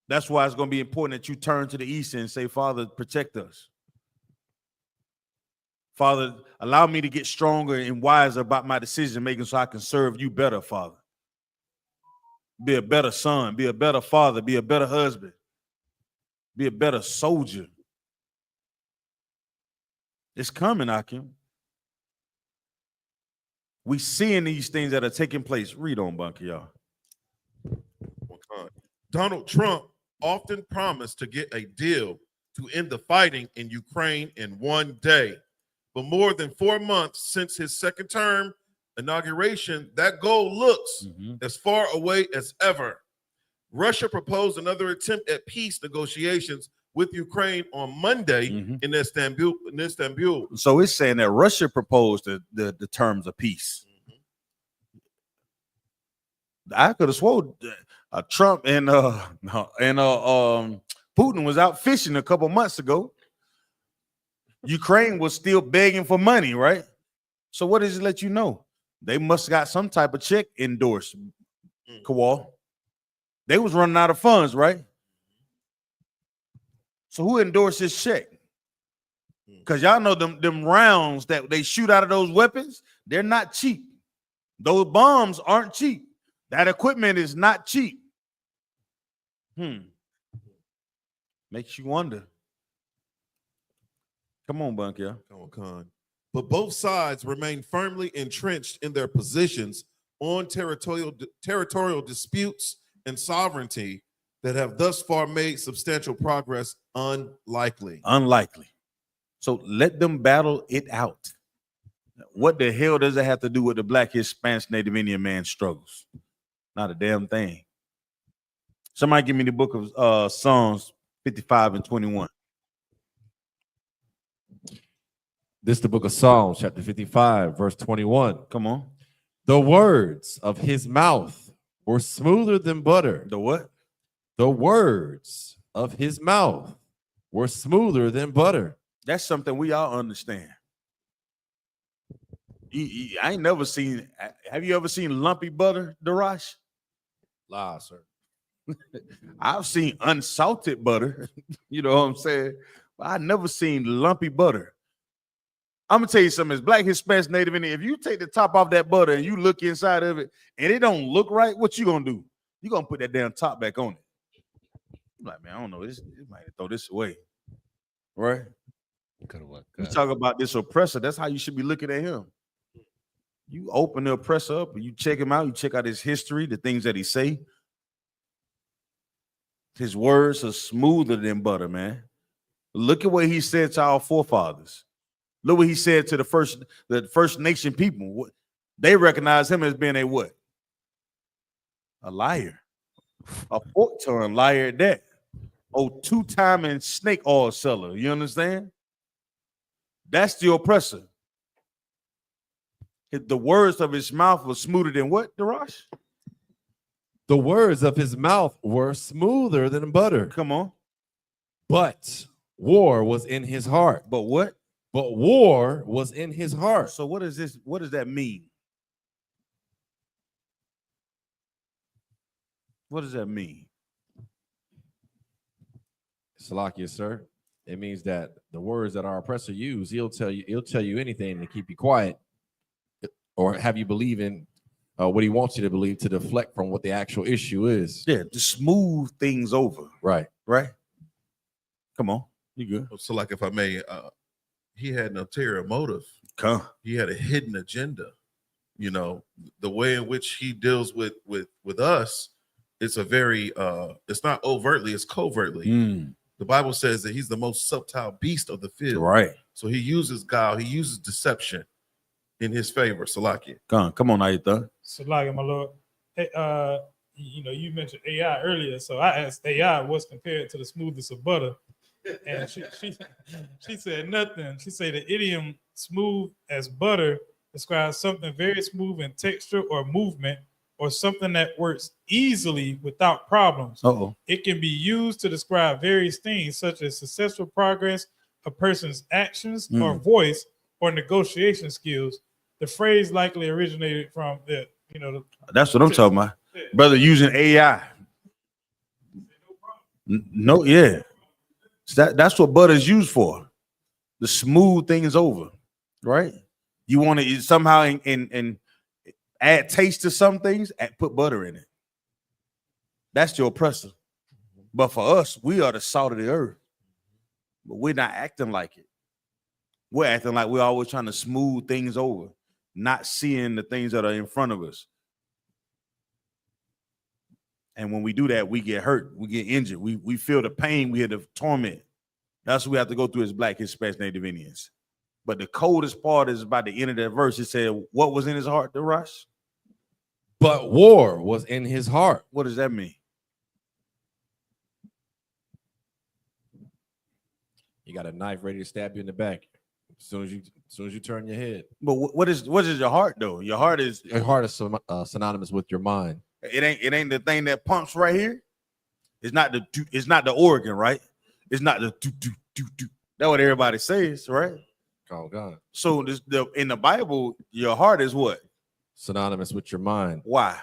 That's why it's going to be important that you turn to the east and say, Father, protect us. Father, allow me to get stronger and wiser about my decision making so I can serve you better, Father. Be a better son, be a better father, be a better husband, be a better soldier. It's coming, Akim. We seeing these things that are taking place. Read on, Bunker, y'all. Donald Trump often promised to get a deal to end the fighting in Ukraine in one day. But more than 4 months since his second term inauguration, that goal looks as far away as ever. Russia proposed another attempt at peace negotiations with Ukraine on Monday in Istanbul. So it's saying that Russia proposed the terms of peace. I could have sworn Trump and Putin was out fishing a couple months ago. Ukraine was still begging for money, right? So what does it let you know? They must have got some type of check endorsed. Kowal. They was running out of funds, right? So who endorsed this check? Because y'all know them rounds that they shoot out of those weapons, they're not cheap. Those bombs aren't cheap. That equipment is not cheap. Makes you wonder. Come on, Bunk, yeah. Come on, Con. But both sides remain firmly entrenched in their positions on territorial disputes and sovereignty that have thus far made substantial progress unlikely. So let them battle it out. What the hell does it have to do with the Black, Hispanic, Native Indian man struggles? Not a damn thing. Somebody give me the book of Psalms 55 and 21. This is the book of Psalms, chapter 55, verse 21. Come on. The words of his mouth were smoother than butter. The what? The words of his mouth were smoother than butter. That's something we all understand. I ain't never seen. Have you ever seen lumpy butter, Darash? Lie, sir. I've seen unsalted butter. You know what I'm saying? But I never seen lumpy butter. I'm gonna tell you something. As Black, Hispanic, Native Indian, if you take the top off that butter and you look inside of it and it don't look right, what you gonna do? You gonna put that damn top back on it. I'm like, man, I don't know. This might throw this away, right? You talk about this oppressor. That's how you should be looking at him. You open the oppressor up and you check him out. You check out his history, the things that he say. His words are smoother than butter, man. Look at what he said to our forefathers. Look what he said to the First Nation people. They recognize him as being a what? A liar. A fork-tongued liar at that. Oh, two-timing snake oil seller. You understand? That's the oppressor. The words of his mouth were smoother than what, Darash? The words of his mouth were smoother than butter. Come on. But war was in his heart. But what? But war was in his heart. So what is this? What does that mean? What does that mean? Salakia, sir. It means that the words that our oppressor use, he'll tell you anything to keep you quiet or have you believe in what he wants you to believe to deflect from what the actual issue is. Yeah, to smooth things over. Right. Come on. You good? So, like, if I may, he had an ulterior motive. He had a hidden agenda. You know, the way in which he deals with us, it's a very it's not overtly, it's covertly. The Bible says that he's the most subtle beast of the field. Right. So he uses guile, he uses deception in his favor. Salakia. Come on, Aitha. Salakia, my lord. Hey, you know, you mentioned AI earlier, so I asked AI what's compared to the smoothness of butter, and she said nothing. She said the idiom "smooth as butter" describes something very smooth in texture or movement, or something that works easily without problems. It can be used to describe various things, such as successful progress, a person's actions or voice, or negotiation skills. The phrase likely originated from that's what I'm talking about. Brother using AI. No, yeah. That's what butter is used for, to smooth things over, right? You want to somehow and add taste to some things, put butter in it. That's your oppressor. But for us, we are the salt of the earth. But we're not acting like it. We're acting like we're always trying to smooth things over, not seeing the things that are in front of us. And when we do that, we get hurt, we get injured, we feel the pain, we hear the torment. That's what we have to go through as Black, Hispanic, Native Indians. But the coldest part is about the end of that verse. It said, what was in his heart, the rush? But war was in his heart. What does that mean? You got a knife ready to stab you in the back as soon as you turn your head. But what is your heart though? Your heart is synonymous with your mind. It ain't the thing that pumps right here. It's not the organ, right? It's not the do. That's what everybody says, right? Oh God. So in the Bible, your heart is what? Synonymous with your mind. Why?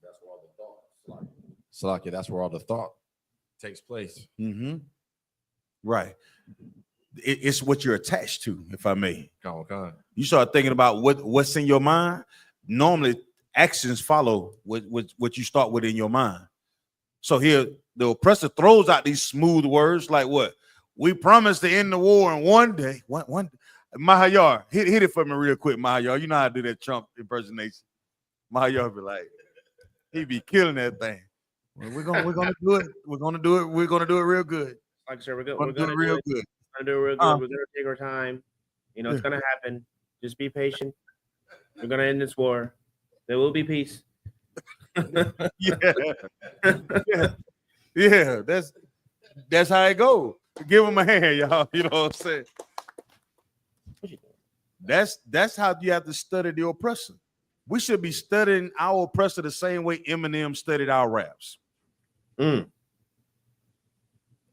That's where all the thought. Salakia, that's where all the thought takes place. Mm-hmm. Right. It's what you're attached to, if I may. Oh God. You start thinking about what's in your mind. Normally, actions follow what you start with in your mind. So here, the oppressor throws out these smooth words like what? We promised to end the war in one day. One Mahayar, hit it for me real quick, Mahayar. You know how to do that Trump impersonation. Mahayar be like, he be killing that thing. Well, we're gonna do it. We're gonna do it real good. Like I said, we're gonna do it real good. We're gonna do it real good. We're gonna take our time. You know, it's gonna happen. Just be patient. We're gonna end this war. There will be peace. Yeah. That's how it goes. Give him a hand, y'all. You know what I'm saying? That's how you have to study the oppressor. We should be studying our oppressor the same way Eminem studied our raps.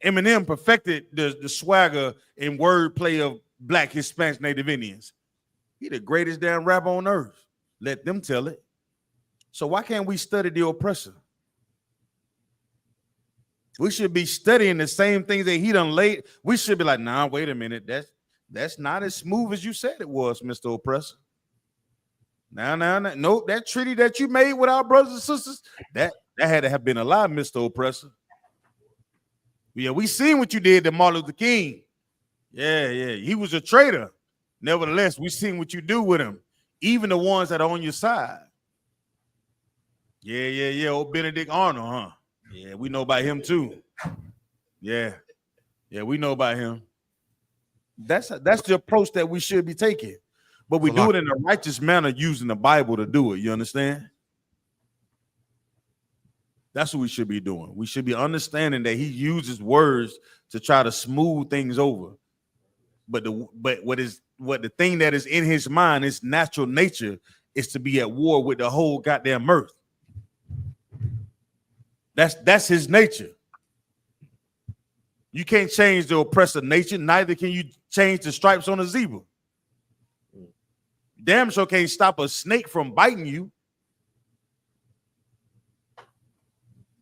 Eminem perfected the swagger and wordplay of Black, Hispanic, Native Indians. He the greatest damn rapper on earth. Let them tell it. So why can't we study the oppressor? We should be studying the same things that he done laid. We should be like, nah, wait a minute. That's not as smooth as you said it was, Mr. Oppressor. Now. Nope, that treaty that you made with our brothers and sisters, that had to have been a lie, Mr. Oppressor. Yeah, we seen what you did to Martin Luther King. Yeah, he was a traitor. Nevertheless, we seen what you do with him. Even the ones that are on your side. Yeah, old Benedict Arnold, huh? Yeah, we know about him too. Yeah, we know about him. That's the approach that we should be taking. But we do it in a righteous manner using the Bible to do it. You understand? That's what we should be doing. We should be understanding that he uses words to try to smooth things over. But the thing that is in his mind, his natural nature, is to be at war with the whole goddamn earth. That's his nature. You can't change the oppressive nature, neither can you change the stripes on a zebra. Damn sure can't stop a snake from biting you.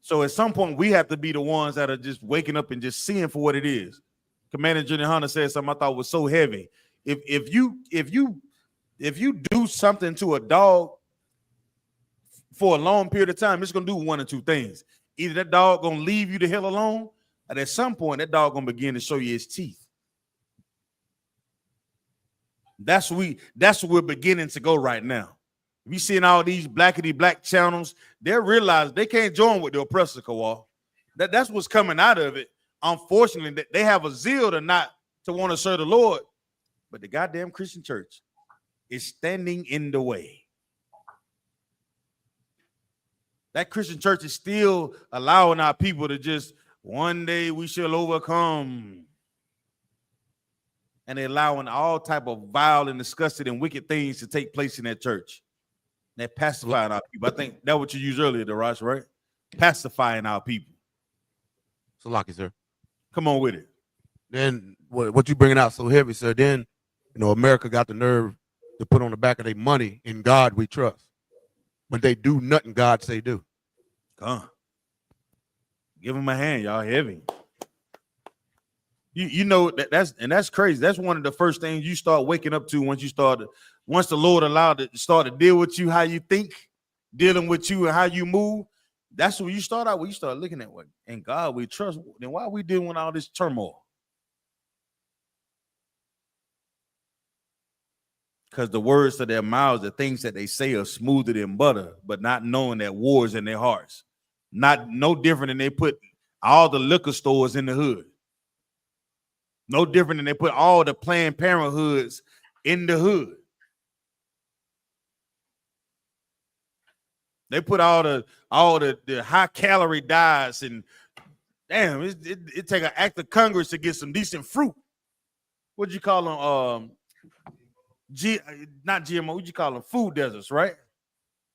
So at some point, we have to be the ones that are just waking up and just seeing for what it is. Commander General Hunter said something I thought was so heavy. If you do something to a dog for a long period of time, it's gonna do one or two things. Either that dog gonna leave you the hell alone, and at some point, that dog gonna begin to show you his teeth. That's where we're beginning to go right now. We seeing all these blackity black channels, they realize they can't join with the oppressor, Kawal. That's what's coming out of it. Unfortunately, they have a zeal to want to serve the Lord, but the goddamn Christian church is standing in the way. That Christian church is still allowing our people to just, one day we shall overcome. And they're allowing all type of vile and disgusting and wicked things to take place in that church. They're pacifying our people. I think that's what you used earlier, Darash, right? Pacifying our people. So lucky, sir. Come on with it. Then what you bringing out so heavy, sir? Then, America got the nerve to put on the back of their money, in God we trust. but they do nothing God say do. Come on. Give them a hand, y'all. Heavy. You know that's crazy. That's one of the first things you start waking up to once the Lord allowed it to start to deal with you, how you think, dealing with you and how you move. That's when you start out. When you start looking at what in God we trust. Then why are we dealing with all this turmoil? Because the words of their mouths, the things that they say are smoother than butter, but not knowing that war is in their hearts. No different than they put all the liquor stores in the hood. No different than they put all the Planned Parenthoods in the hood. They put all the high calorie diets, and damn, it take an act of Congress to get some decent fruit. What'd you call them? Not GMO. What'd you call them? Food deserts, right?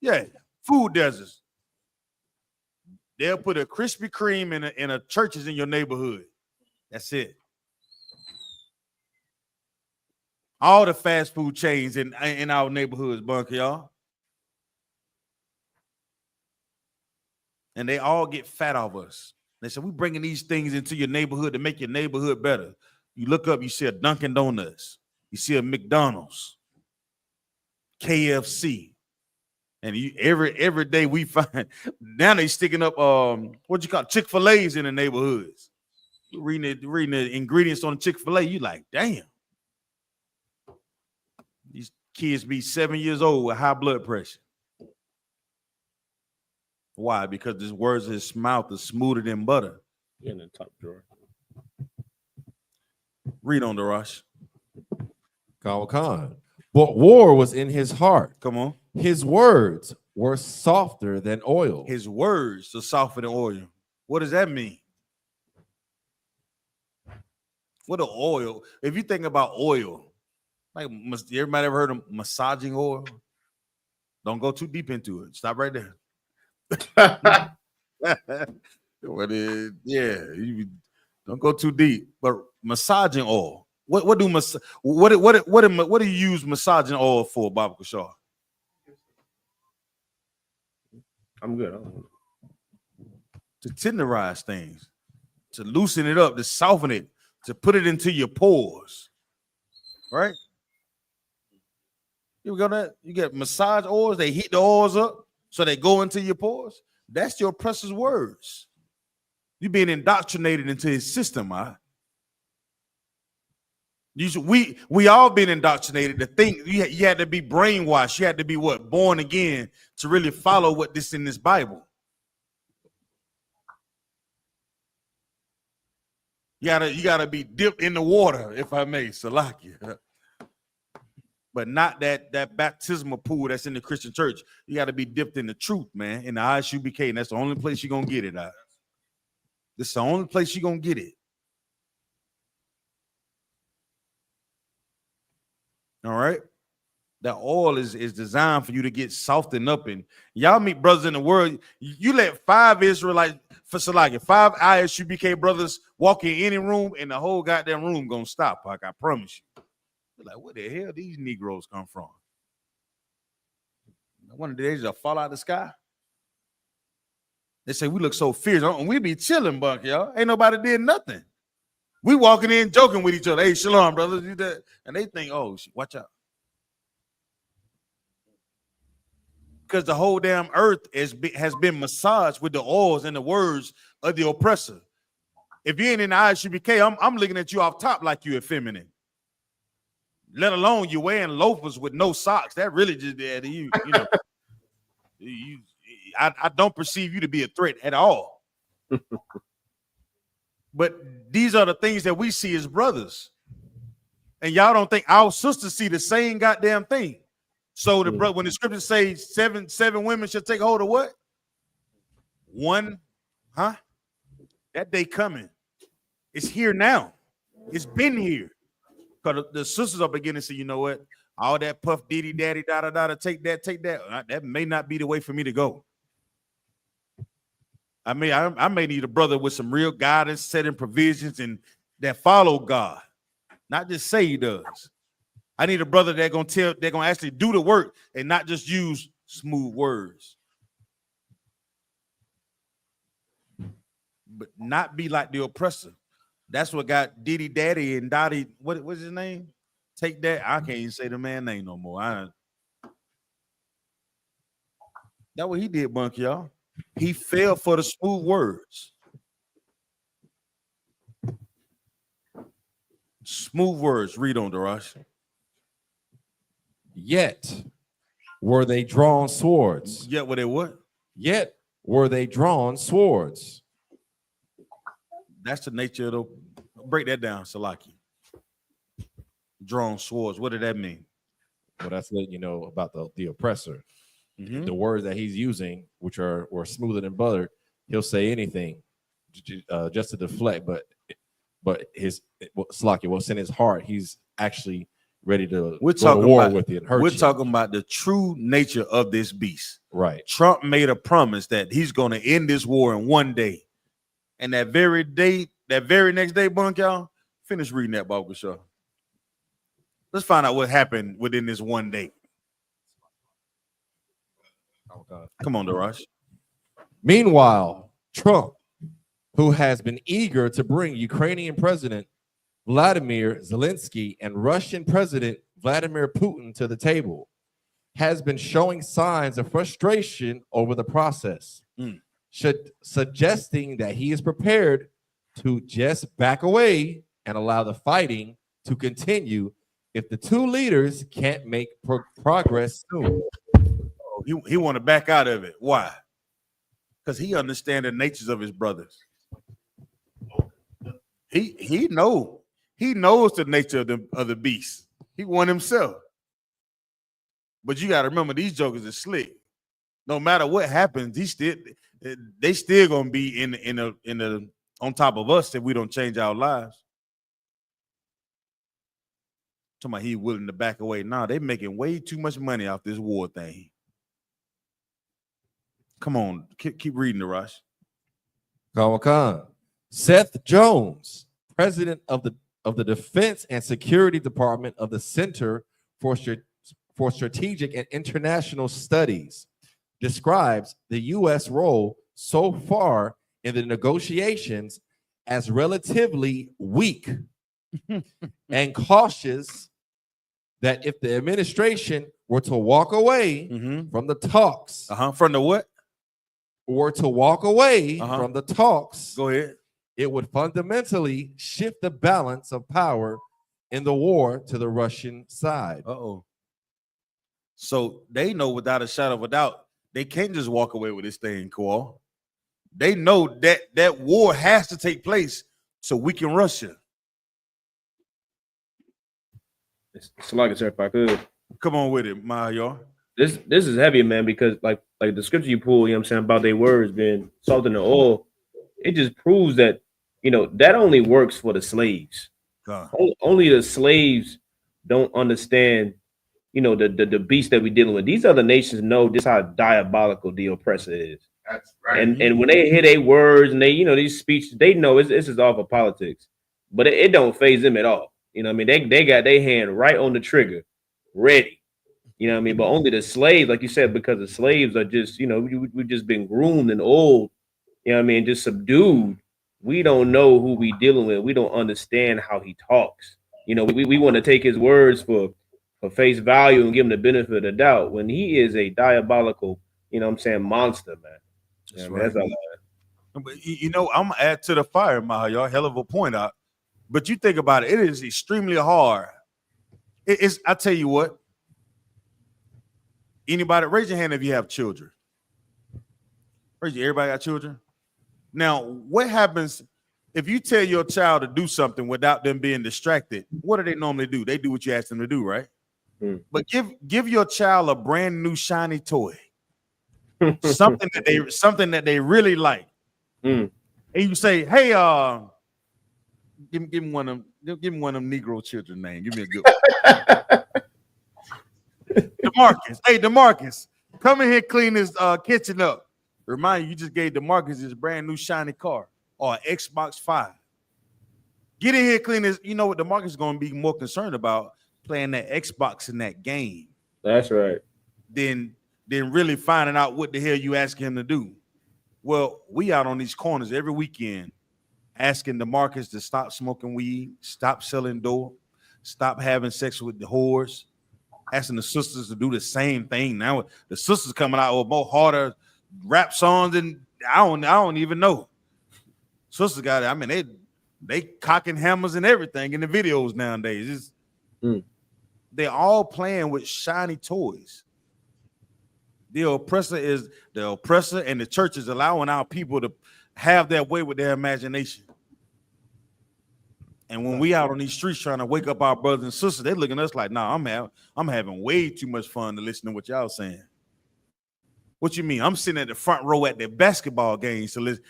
Yeah, food deserts. They'll put a Krispy Kreme in a churches in your neighborhood. That's it. All the fast food chains in our neighborhoods, bunker, y'all. And they all get fat off us. They said, we're bringing these things into your neighborhood to make your neighborhood better. You look up, you see a Dunkin' Donuts. You see a McDonald's, KFC. And every day we find, now they sticking up, what you call Chick-fil-A's in the neighborhoods. You're reading the ingredients on the Chick-fil-A, you like, damn. These kids be 7 years old with high blood pressure. Why? Because this words in his mouth is smoother than butter. In the top drawer. Read on, Darash. Khan. But war was in his heart. Come on. His words were softer than oil. His words are softer than oil. What does that mean? What an oil? If you think about oil, like everybody ever heard of massaging oil? Don't go too deep into it. Stop right there. You don't go too deep. But massaging oil. What do you use massaging oil for, Baba Kashar? I'm good. To tenderize things, to loosen it up, to soften it, to put it into your pores. Right? You got that? You get massage oils, they heat the oils up so they go into your pores. That's your oppressor's words. You're being indoctrinated into his system, huh? We all been indoctrinated to think you had to be brainwashed. You had to be born again to really follow what this in this Bible. You gotta be dipped in the water, if I may, Salakia. But not that baptismal pool that's in the Christian church. You got to be dipped in the truth, man. In the ISUBK, and that's the only place you're gonna get it at. This is the only place you're gonna get it. All right. That oil is designed for you to get softened up. And y'all meet brothers in the world. You let 5 Israelites, for Salakia, 5 ISUBK brothers walk in any room, and the whole goddamn room gonna stop. Like I promise you. Like, where the hell these Negroes come from? One of the days they'll fall out of the sky. They say we look so fierce. We be chilling, Buck, y'all. Ain't nobody did nothing. We walking in joking with each other. Hey, shalom, brothers. And they think, oh, watch out. Because the whole damn earth has been massaged with the oils and the words of the oppressor. If you ain't in the ISUBK, I'm looking at you off top like you effeminate. Let alone you wearing loafers with no socks. That really just you know. I don't perceive you to be a threat at all. But these are the things that we see as brothers. And y'all don't think our sisters see the same goddamn thing. So when the scripture says seven women shall take hold of what? One, huh? That day coming. It's here now. It's been here. Because the sisters are beginning to say, you know what? All that puff diddy daddy da da da take that. That may not be the way for me to go. I mean, I may need a brother with some real guidance, setting provisions, and that follow God. Not just say he does. I need a brother they're gonna actually do the work and not just use smooth words, but not be like the oppressor. That's what got Diddy Daddy and Dottie. What's his name? Take that. I can't even say the man name no more. That's what he did, Bunk, y'all. He fell for the smooth words. Smooth words. Read on, Darash. Yet were they drawn swords. Yet were they what? Yet were they drawn swords. That's the nature of the. Break that down, Salaki. Drawn swords. What did that mean? Well, that's letting you know about the oppressor. Mm-hmm. The words that he's using, which are smoother than butter, he'll say anything just to deflect. But his Salaki, what's in his heart, he's actually ready to go to war with you and hurt you. We're talking about the true nature of this beast. Right. Trump made a promise that he's going to end this war in one day. And that very next day, Bunk, y'all, finish reading that, Bob Shaw. Let's find out what happened within this one day. Oh, God. Come on, Darash. Meanwhile, Trump, who has been eager to bring Ukrainian President Vladimir Zelensky and Russian President Vladimir Putin to the table, has been showing signs of frustration over the process, suggesting that he is prepared to just back away and allow the fighting to continue if the two leaders can't make progress soon. He want to back out of it. Why? Because he understands the natures of his brothers. He knows the nature of the beast. He won himself. But you got to remember, these jokers are slick. No matter what happens, they still gonna be in the on top of us if we don't change our lives. Talking about he willing to back away. Nah, they making way too much money off this war thing. Come on, keep reading, Darash. Khan. Seth Jones, president of the Defense and Security Department of the Center for Strategic and International Studies, describes the U.S. role so far in the negotiations as relatively weak and cautious that if the administration were to walk away from the talks, from the what? Were to walk away from the talks, go ahead, it would fundamentally shift the balance of power in the war to the Russian side. So they know without a shadow of a doubt, they can't just walk away with this thing, Kowal. They know that war has to take place to weaken Russia. It's like, sir, if I could. Come on with it, Mayor. This is heavy, man, because like the scripture you pull, you know what I'm saying, about their words being salt in the oil, it just proves that, that only works for the slaves. Only the slaves don't understand, the beast that we're dealing with. These other nations know just how diabolical the oppressor is. That's right. And when they hear their words and they, these speeches, they know this is all for politics. But it don't phase them at all. You know what I mean? They got their hand right on the trigger, ready. You know what I mean? But only the slaves, like you said, because the slaves are just, we've just been groomed and old, you know what I mean, just subdued. We don't know who we dealing with. We don't understand how he talks. We want to take his words for face value and give him the benefit of the doubt when he is a diabolical, monster, man. That's right. That's all But I'm gonna add to the fire, Mahayo. Hell of a point out. But you think about it, it is extremely hard. I tell you what. Anybody, raise your hand if you have children. Everybody got children? Now, what happens if you tell your child to do something without them being distracted? What do they normally do? They do what you ask them to do, right? But give your child a brand new shiny toy, something that they really like, and you say, "Hey, give me one of them Negro children name. Give me a good one." DeMarcus. Hey, DeMarcus, come in here, clean this kitchen up. Remind you just gave DeMarcus his brand new shiny car or an Xbox 5. Get in here, clean this. You know what DeMarcus is going to be more concerned about? Playing that Xbox in that game. That's right. Than than really finding out what the hell you asking him to do. Well, we out on these corners every weekend asking the Marcus to stop smoking weed, stop selling dope, stop having sex with the whores, asking the sisters to do the same thing. Now the sisters coming out with more harder rap songs than I don't even know. Sisters got it. I mean, they cocking hammers and everything in the videos nowadays. They're all playing with shiny toys. The oppressor, and the church is allowing our people to have their way with their imagination. And when we out on these streets trying to wake up our brothers and sisters, they looking at us like, nah, I'm having way too much fun to listen to what y'all saying. What you mean? I'm sitting at the front row at the basketball game. So listen,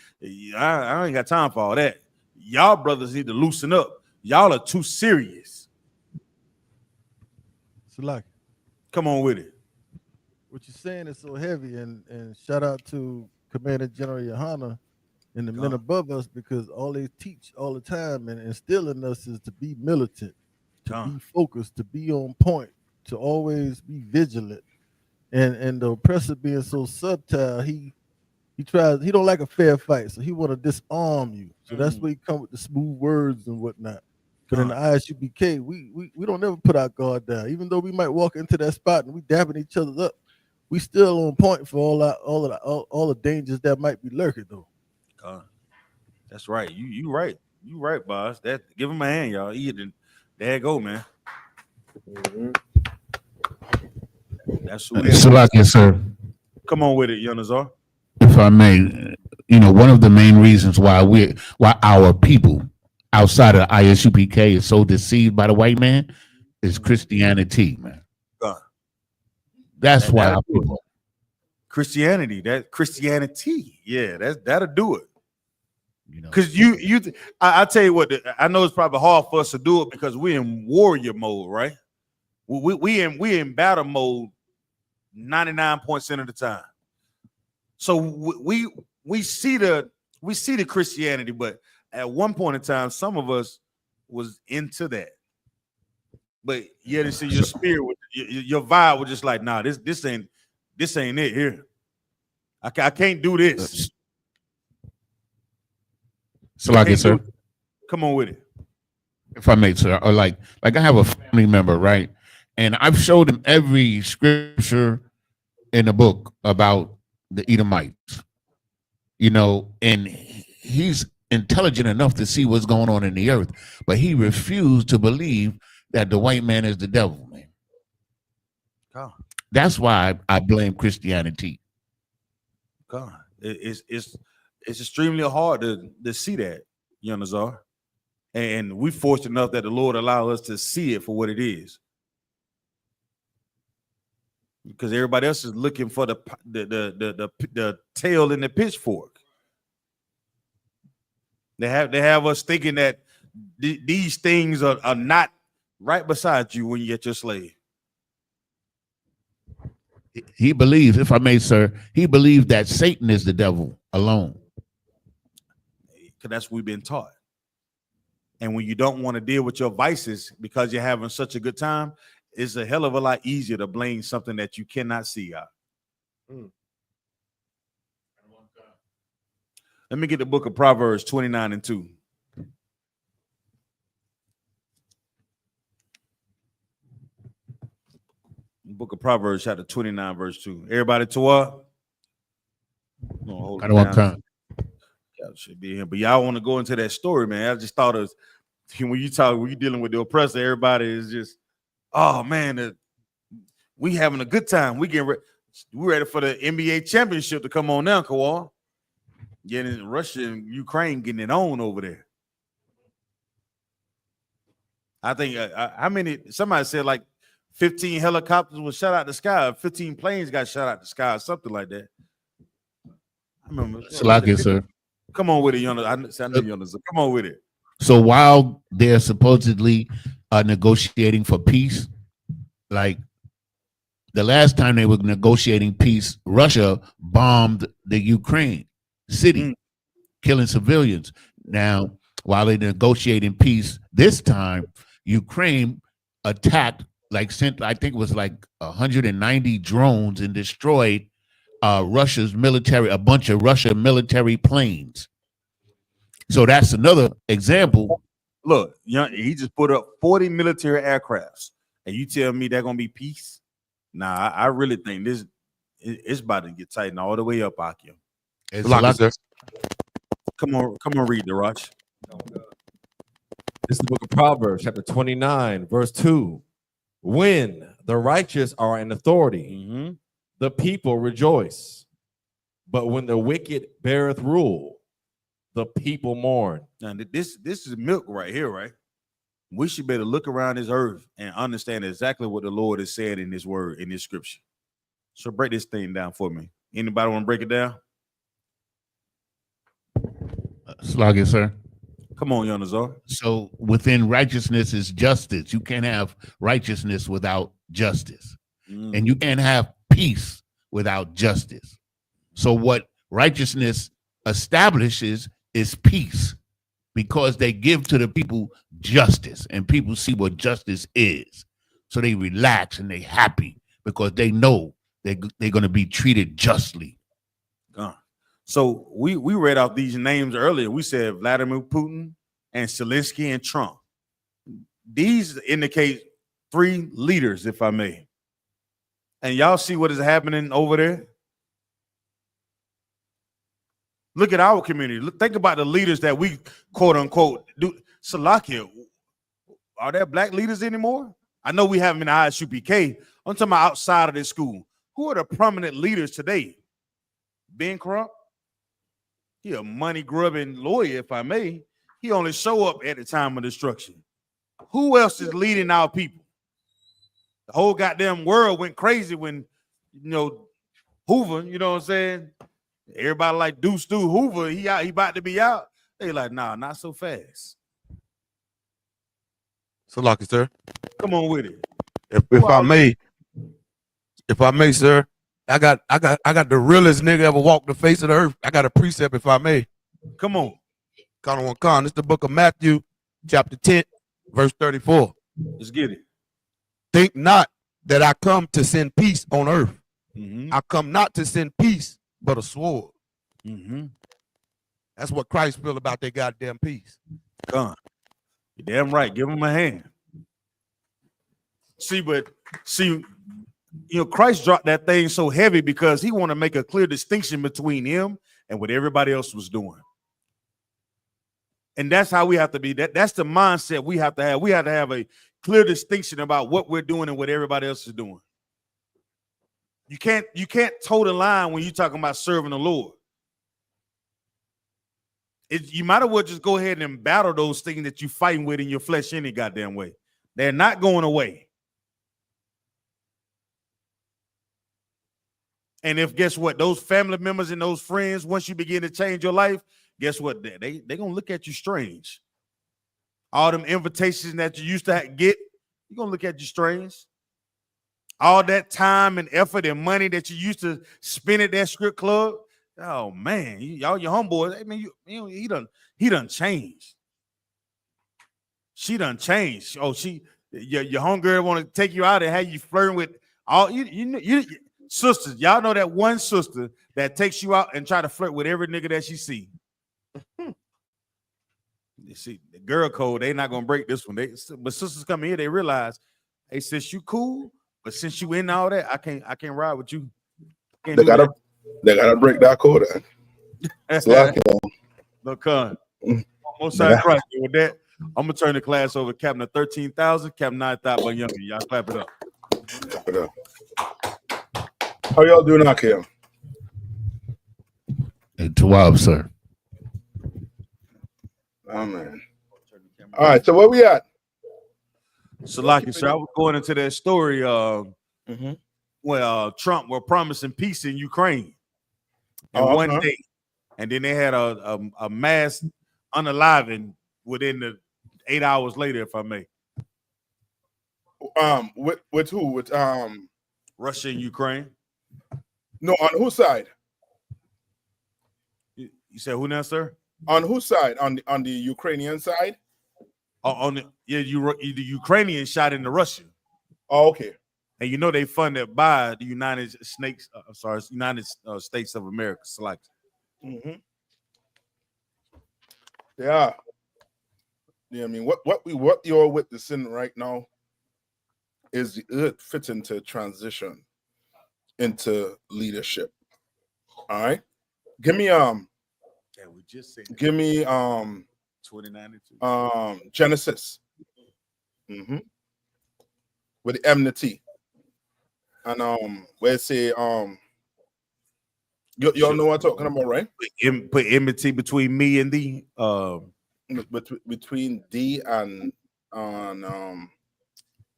I ain't got time for all that. Y'all brothers need to loosen up. Y'all are too serious. Salaki, Come on with it. what you're saying is so heavy, and shout out to Commander General Yohana and the men above us, because all they teach all the time and instill in us is to be militant, to be focused, to be on point, to always be vigilant. And the oppressor being so subtle, he don't like a fair fight, so he want to disarm you. So that's where he come with the smooth words and whatnot. But in the ISUBK, we don't ever put our guard down. Even though we might walk into that spot and we dabbing each other up, we still on point for all the dangers that might be lurking though. That's right. You right. You right, boss. That give him a hand, y'all. There you go, man. That's who Salakia, sir. Come on with it, Yonazar. If I may, one of the main reasons why our people outside of the ISUPK is so deceived by the white man is Christianity, man. That's why our people. Christianity. Yeah, that'll do it. Because I tell you what, I know it's probably hard for us to do it because we're in warrior mode, right? We in battle mode 99% of the time. So we see the Christianity, but at one point in time, some of us was into that. But yet it's in your spirit, your vibe was just like, nah, this ain't it here. I can't do this. Salakia, sir. Come on with it. If I may, sir, or like I have a family member, right? And I've showed him every scripture in the book about the Edomites, and he's intelligent enough to see what's going on in the earth, but he refused to believe that the white man is the devil, man. That's why I blame Christianity. It's extremely hard to see that, Nazar. And we fortunate enough that the Lord allowed us to see it for what it is. Because everybody else is looking for the tail in the pitchfork. They have us thinking that these things are not right beside you when you get your slave. He believes, if I may, sir, he believes that Satan is the devil alone. Because that's what we've been taught. And when you don't want to deal with your vices because you're having such a good time, it's a hell of a lot easier to blame something that you cannot see out. Let me get the book of Proverbs 29:2. Book of Proverbs, chapter 29, verse 2. Everybody to what? Should be here, but y'all want to go into that story, man. I just thought of when you dealing with the oppressor, everybody is just, oh man, we having a good time. We're ready for the NBA championship to come on now, Kawhi. Getting Russia and Ukraine getting it on over there. I think somebody said like 15 helicopters was shot out the sky, 15 planes got shot out the sky, something like that. I remember. Salakia, sir. Come on with it, Jonas. I know Jonas. Come on with it. So while they're supposedly negotiating for peace, like the last time they were negotiating peace, Russia bombed the Ukraine city, killing civilians. Now, while they're negotiating peace this time, Ukraine attacked like sent, I think it was like 190 drones and destroyed Russia's military, a bunch of Russian military planes. So that's another example. Look, he just put up 40 military aircrafts, and you tell me they're gonna be peace? Nah, I really think it's about to get tightened all the way up, Akim. It's Lock it, sir. Come on, read the Roch. This is the book of Proverbs, chapter 29, verse 2. When the righteous are in authority, the people rejoice. But when the wicked beareth rule, the people mourn. Now, this is milk right here, right? We should be able to look around this earth and understand exactly what the Lord has said in this word, in this scripture. So break this thing down for me. Anybody want to break it down? Slug it, sir. Come on, Yonazar. So within righteousness is justice. You can't have righteousness without justice. And you can't have peace without justice. So what righteousness establishes is peace, because they give to the people justice, and people see what justice is. So they relax and they happy because they know they're going to be treated justly. So we read out these names earlier. We said Vladimir Putin and Zelensky and Trump. These indicate three leaders, if I may. And y'all see what is happening over there? Look at our community. Think about the leaders that we quote unquote do. Salakia, are there black leaders anymore? I know we have them in the ISUPK. I'm talking about outside of this school. Who are the prominent leaders today? Ben Crump, he a money grubbing lawyer, if I may. He only show up at the time of destruction. Who else is leading our people? The whole goddamn world went crazy when, Hoover, you know what I'm saying? Everybody like Deuce Stu Hoover, he about to be out. They like, nah, not so fast. So lock it, sir. Come on with it. If I may, sir, I got the realest nigga ever walked the face of the earth. I got a precept, if I may. Come on. Con. It's the book of Matthew, chapter 10, verse 34. Let's get it. Think not that I come to send peace on earth. I come not to send peace, but a sword. That's what Christ feel about that goddamn peace. You're damn right. Give him a hand. See, Christ dropped that thing so heavy because he want to make a clear distinction between him and what everybody else was doing. And that's how we have to be. That's the mindset we have to have. We have to have a clear distinction about what we're doing and what everybody else is doing. You can't toe the line when you're talking about serving the Lord. You might as well just go ahead and battle those things that you're fighting with in your flesh any goddamn way. They're not going away. And if, guess what, those family members and those friends, once you begin to change your life, guess what? They're going to look at you strange. All them invitations that you used to get, you're going to look at you strange. All that time and effort and money that you used to spend at that strip club, oh man, y'all your homeboys. I mean, he done changed. She done changed. Oh, your homegirl want to take you out and have you flirting with all you sisters. Y'all know that one sister that takes you out and try to flirt with every nigga that she see. You see, the girl code, they not gonna break this one. But sisters come here, they realize, hey, sis, you cool, but since you in all that, I can't ride with you. They gotta break that code. Look, most side Christ. With that, I'm gonna turn the class over. Captain of 13,000, Captain 9,000, but younger. Y'all clap it up. Clap it up. How y'all doing out here? 12, sir. Oh man. All right, so where we at? So, like you said, I was going into that story. Trump were promising peace in Ukraine in one day, and then they had a mass unaliving within the 8 hours later, if I may. With who? With Russia and Ukraine. No, on whose side? You said who now, sir? On whose side? On the Ukrainian side? The Ukrainian shot into Russia. Oh, okay. And you know they funded by the United States of America. Select. Mm-hmm. Yeah. Yeah. I mean, what you're witnessing right now is the earth fits into transition into leadership. All right. Give me Yeah, we just said give me 2092. Genesis. Mm-hmm. With the enmity. And where it say y'all know what I'm talking about, right? Put enmity between me and thee. Between D and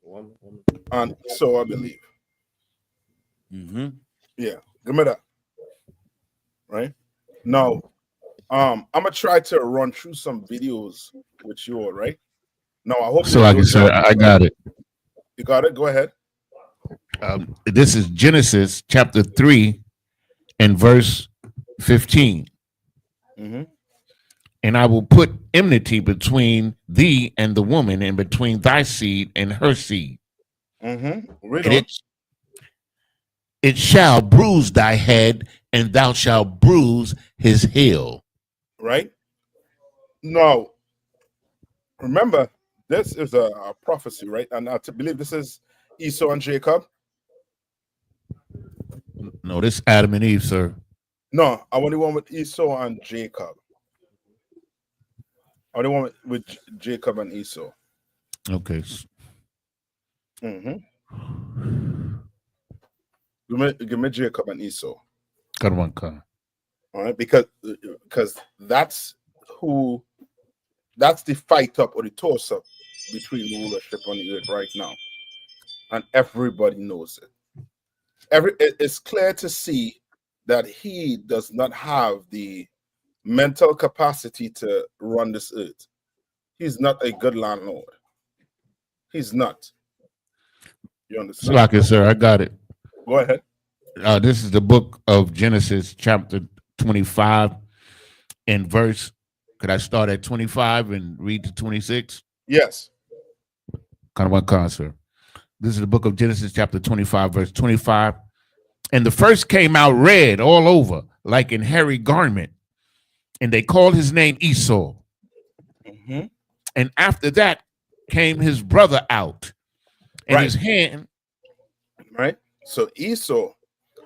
One. so I believe. Mm-hmm. Yeah, give me that. Right now, I'm gonna try to run through some videos with you all, right? Now, I hope So, you like I don't said, I got it. You got it. Go ahead. This is Genesis chapter 3 and verse 15. Mm-hmm. And I will put enmity between thee and the woman, and between thy seed and her seed. Mm-hmm. Read And on. it shall bruise thy head, and thou shalt bruise his heel. Right now, remember, this is a prophecy, right? And I believe this is Esau and Jacob. No, this Adam and Eve, sir. No, I want the one with Esau and Jacob. I want the one with Jacob and Esau. Okay. Mm-hmm. Give me Jacob and Esau. Got one car. All right, because that's the fight up or the toss up between the rulership on the earth right now, and everybody knows it. It's clear to see that he does not have the mental capacity to run this earth. He's not a good landlord. He's not. You understand? Like it, sir. I got it. Go ahead. This is the book of Genesis, chapter 25, and verse. Could I start at 25 and read to 26? Yes. Kind of one concert. This is the book of Genesis, chapter 25, verse 25. And the first came out red all over, like in hairy garment, and they called his name Esau. Mm-hmm. And after that came his brother out, and Right. his hand. Right. So Esau,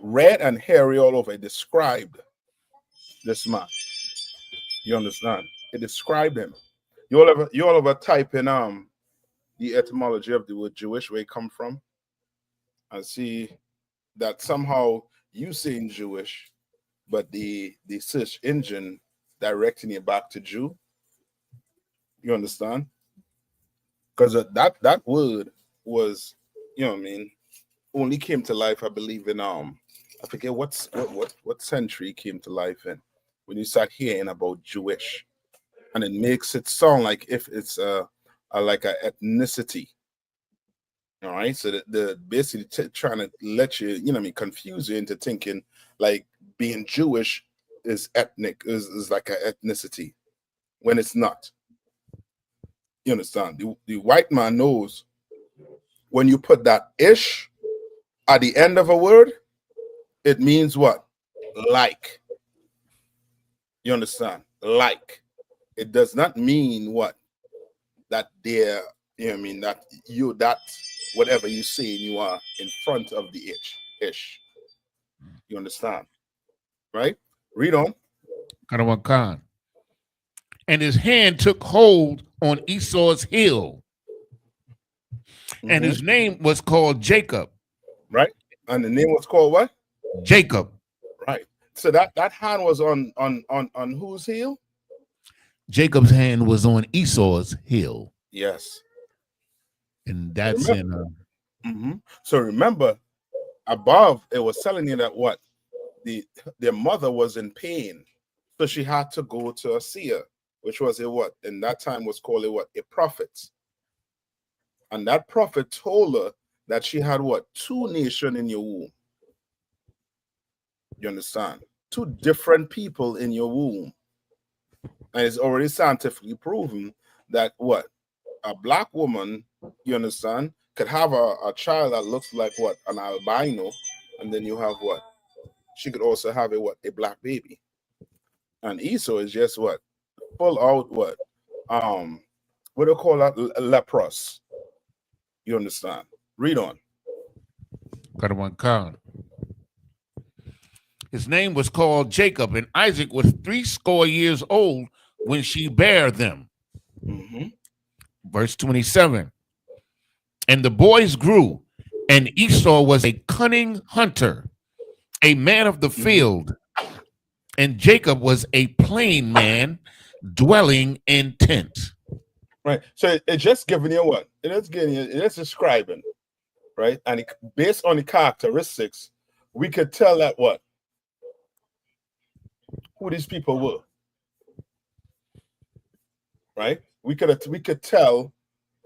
red and hairy all over, it described this man. You understand? It described him. You all ever type in the etymology of the word Jewish, where it come from, and see that somehow you saying Jewish, but the search engine directing you back to Jew. You understand? Because that word was, you know what I mean, only came to life, I believe, in I forget what century it came to life in, when you start hearing about Jewish, and it makes it sound like if it's like a ethnicity. All right, so the basically trying to let you, you know what I mean, confuse you into thinking like being Jewish is ethnic, is like an ethnicity, when it's not. You understand? The white man knows when you put that ish at the end of a word, it means what? Like. You understand? Like. It does not mean what? That they're, you know what I mean, that you, that whatever you say, you are in front of the ish. You understand? Right? Read on. Karawan Khan. And his hand took hold on Esau's heel, and his name was called Jacob. Right? And the name was called what? Jacob. Right. So that hand was on whose heel? Jacob's hand was on Esau's heel. Yes. And that's in So remember, above it was telling you that what? Their mother was in pain. So she had to go to a seer, which was a what? In that time was called a what? A prophet. And that prophet told her that she had what? 2 nations in your womb. You understand? 2 different people in your womb. And it's already scientifically proven that what? A black woman, you understand, could have a child that looks like what? An albino, and then you have what? She could also have a black baby. And Esau is just what? Full out what? What do you call that? Leprous. You understand? Read on. Got one count. His name was called Jacob, and Isaac was 80 old when she bare them. Mm-hmm. Verse 27. And the boys grew, and Esau was a cunning hunter, a man of the field, and Jacob was a plain man dwelling in tents. Right. So it's just giving you what? It's describing, right? And based on the characteristics, we could tell that what? Who these people were. Right? We could tell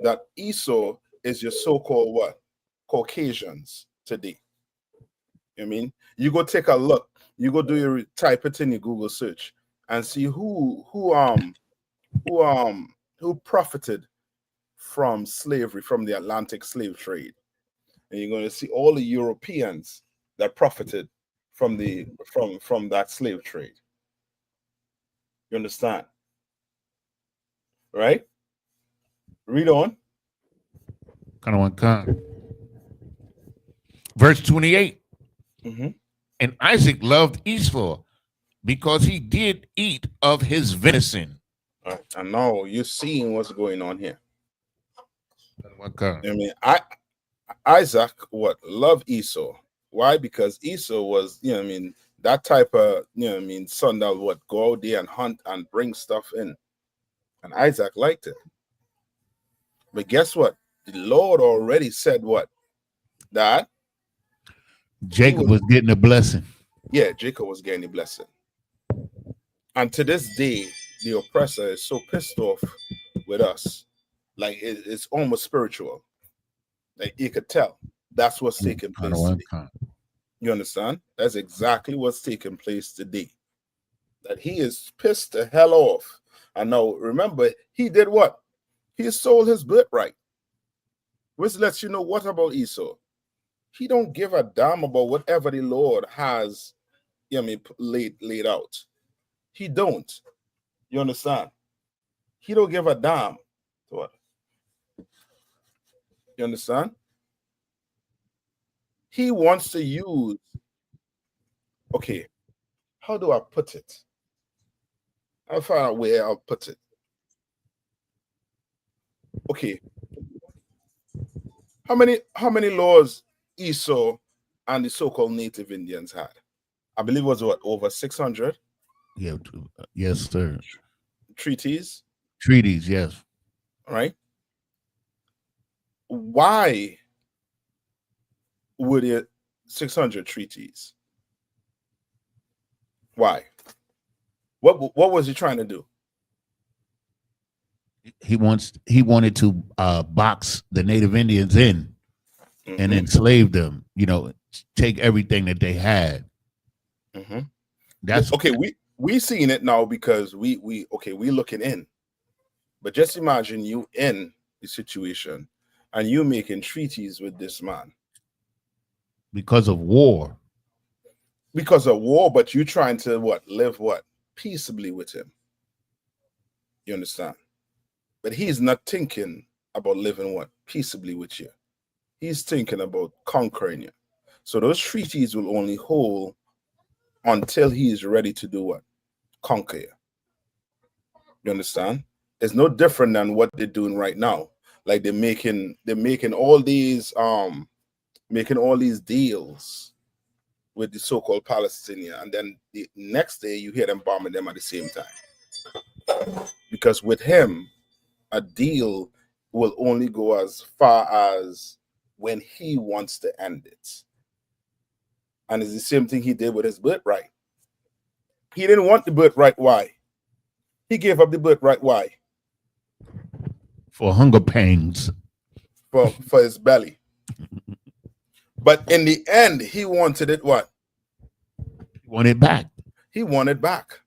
that Esau is your so-called what? Caucasians today. You know what I mean? You go take a look, you go do your type it in your Google search and see who profited from slavery, from the Atlantic slave trade. And you're going to see all the Europeans that profited from that slave trade. You understand? Right? Read on. Verse 28. Mm-hmm. And Isaac loved Esau because he did eat of his venison. All right. And now you're seeing what's going on here. Okay. I mean, Isaac loved Esau. Why? Because Esau was, that type of, son that would go out there and hunt and bring stuff in. And Isaac liked it. But guess what? The Lord already said what? That Jacob was getting a blessing. Yeah, Jacob was getting a blessing. And to this day, the oppressor is so pissed off with us. Like it's almost spiritual. Like you could tell that's what's taking place today. You understand? That's exactly what's taking place today. That he is pissed the hell off. And now remember, he did what? He sold his birthright. Which lets you know what about Esau? He don't give a damn about whatever the Lord has, laid out. He don't. You understand? He don't give a damn. What? You understand? He wants to use. Okay, how do I put it? I'll find out where I'll put it. Okay. How many laws Esau and the so-called native Indians had? I believe it was what, over 600? Yeah, yes, sir. Treaties, yes. right? Why were there 600 treaties? Why? What was he trying to do? He wanted to box the native Indians in and enslave them, take everything that they had. Mm-hmm. That's okay. We seeing it now because we looking in. But just imagine you in the situation and you making treaties with this man. Because of war. Because of war, but you trying to live peaceably with him. You understand? But he's not thinking about living peaceably with you. He's thinking about conquering you. So those treaties will only hold until he is ready to do what? Conquer you. You understand? It's no different than what they're doing right now. Like they're making all these deals with the so-called Palestinian, and then the next day you hear them bombing them at the same time. Because with him, a deal will only go as far as when he wants to end it. And it's the same thing he did with his birthright. He didn't want the birthright. Why? He gave up the birthright. Why? For hunger pangs. For his belly. But in the end, he wanted it what? He wanted it back. He wanted back.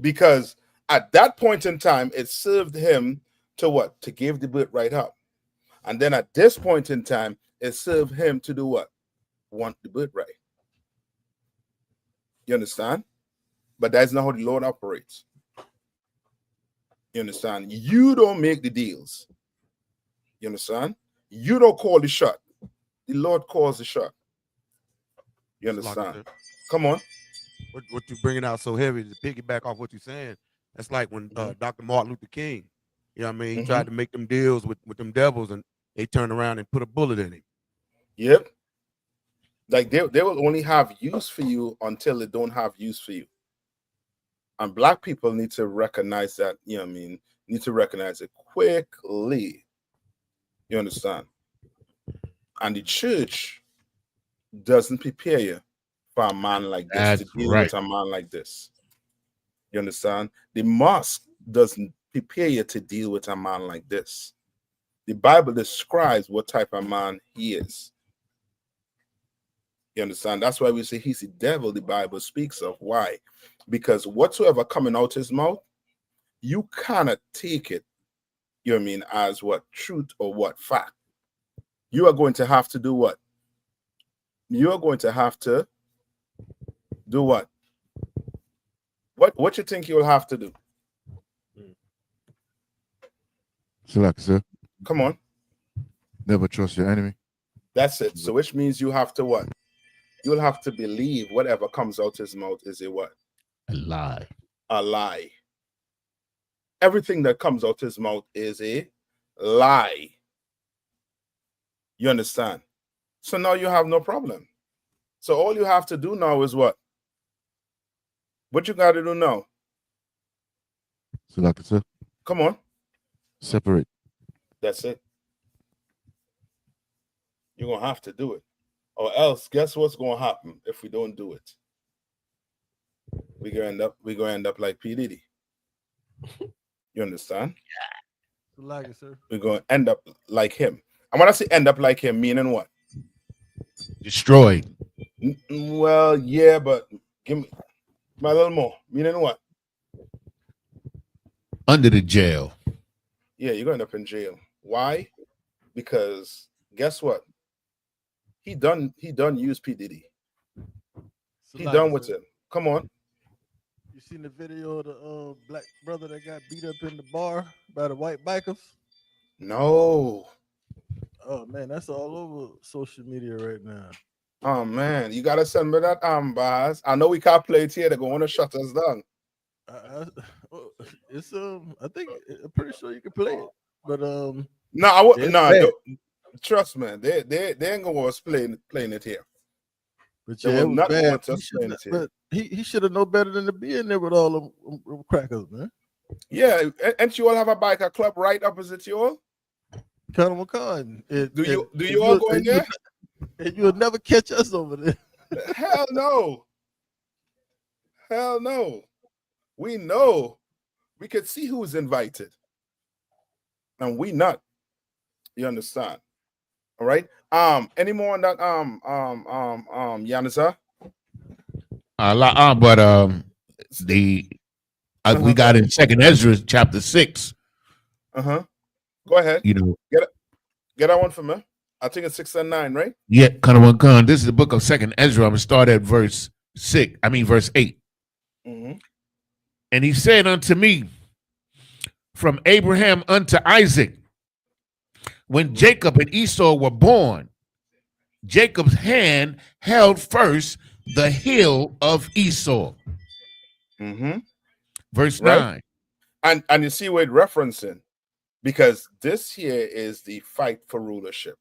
Because at that point in time, it served him to what? To give the birthright up. And then at this point in time, it served him to do what? Want the birthright. You understand? But that's not how the Lord operates. You understand? You don't make the deals. You understand? You don't call the shot. The Lord calls the shot. You understand? Come on. What you bringing out so heavy to piggyback off what you're saying? That's like when Dr. Martin Luther King, you know what I mean? He tried to make them deals with them devils, and they turned around and put a bullet in him. Yep. Like they will only have use for you until they don't have use for you. And black people need to recognize that, you know what I mean? Need to recognize it quickly. You understand? And the church doesn't prepare you for a man like this, That's to deal right. with a man like this. You understand? The mosque doesn't prepare you to deal with a man like this. The Bible describes what type of man he is. You understand? That's why we say he's the devil the Bible speaks of. Why? Because whatsoever coming out his mouth, you cannot take it, you know what I mean, as what truth or what fact. You are going to have to do what? You are going to have to do what? What you think you'll have to do? Select, sir. Come on. Never trust your enemy. That's it. So which means you have to what? You'll have to believe whatever comes out his mouth is a what? A lie. A lie. Everything that comes out his mouth is a lie. You understand? So now you have no problem. So all you have to do now is what? What you got to do now? Select, sir. Come on. Separate. That's it. You're going to have to do it. Or else, guess what's going to happen if we don't do it? We're going to end up like P. Diddy. You understand? Like it, sir. We're going to end up like him. And when I say end up like him, meaning what? Destroyed. Well, yeah, but give me a little more. Meaning what? Under the jail. Yeah, you're going to end up in jail. Why? Because guess what? He done use P. Diddy. He done with him. Come on. You seen the video of the black brother that got beat up in the bar by the white bikers? No. Oh man, that's all over social media right now. Oh man, you gotta send me that bars. I know we can't play it here. They're going to shut us down. It's I think I'm pretty sure you can play it, but trust me, they ain't gonna want us playing it here. But They yeah, it will was not bad. want us playing it here. But he should have known better than to be in there with all them crackers, man. Yeah, and you all have a biker club right opposite you all. Colonel McCon. Do you all go in there? And you'll never catch us over there. Hell no. Hell no. We know. We can see who's invited. And we not. You understand? All right. Any more on that Yanisa? We got in Second Ezra chapter 6. Go ahead. You know, get that one for me. I think it's 6 and 9, right? Yeah, kind of one gun. This is the book of Second Ezra. I'm gonna start at verse 8. Mm-hmm. And he said unto me, from Abraham unto Isaac, when Jacob and Esau were born, Jacob's hand held first the heel of Esau. Mm-hmm. Verse right? 9. And you see what it's referencing, because this here is the fight for rulership.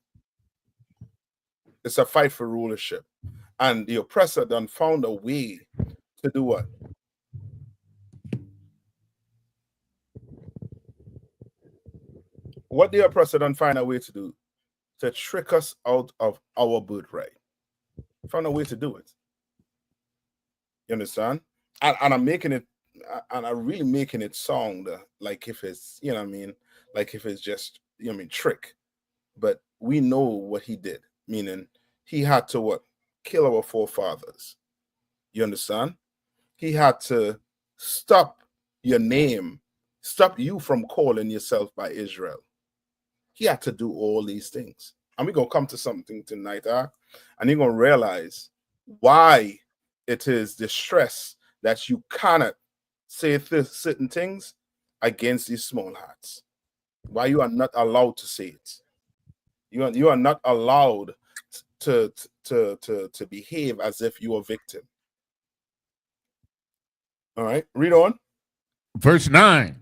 It's a fight for rulership. And the oppressor done found a way to do what? What the oppressor done find a way to do? To trick us out of our birthright. Found a way to do it. You understand? And I'm making it, and I'm really making it sound like if it's, you know what I mean? Like if it's just, you know what I mean, trick. But we know what he did. Meaning he had to what? Kill our forefathers. You understand? He had to stop your name, stop you from calling yourself by Israel. He had to do all these things. And we're going to come to something tonight, and you're going to realize why it is the stress that you cannot say certain things against these small hats. Why you are not allowed to say it. You are not allowed to behave as if you are a victim. All right, read on. Verse 9.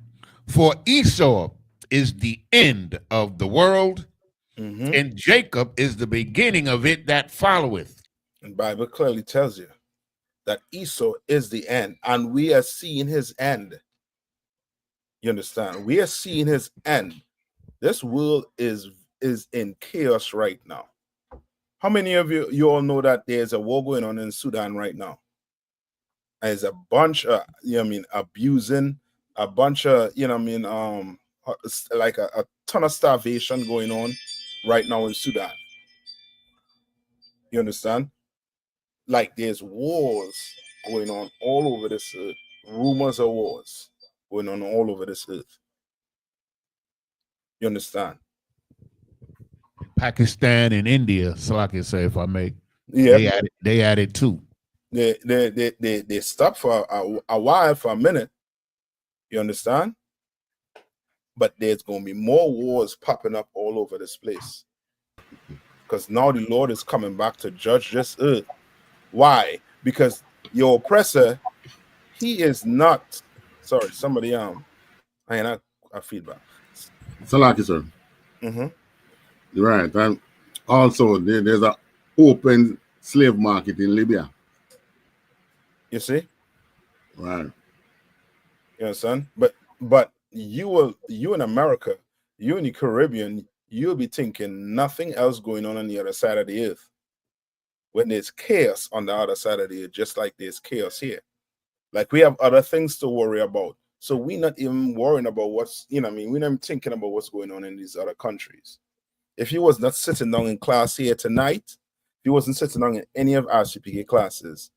For Esau is the end of the world, and Jacob is the beginning of it that followeth. And Bible clearly tells you that Esau is the end, and we are seeing his end. You understand? We are seeing his end. This world is in chaos right now. How many of you all know that there's a war going on in Sudan right now? There's a bunch of, abusing, a bunch of, like a ton of starvation going on right now in Sudan. You understand? Like there's wars going on all over this earth. Rumors of wars going on all over this earth. You understand? Pakistan and India, so I can say, if I may. Yeah. They added too. They stopped for a while, for a minute. You understand? But there's going to be more wars popping up all over this place. Because now the Lord is coming back to judge this earth. Why? Because your oppressor, he is not. Sorry, somebody I had a feedback. Salaki, sir. Mm-hmm. Right. And also there's an open slave market in Libya. You see? Right. You understand? But you in America, you in the Caribbean, you'll be thinking nothing else going on the other side of the earth. When there's chaos on the other side of the earth, just like there's chaos here. Like we have other things to worry about. So we're not even worrying about what's, we're not even thinking about what's going on in these other countries. If you was not sitting down in class here tonight, if you wasn't sitting down in any of our CPK classes,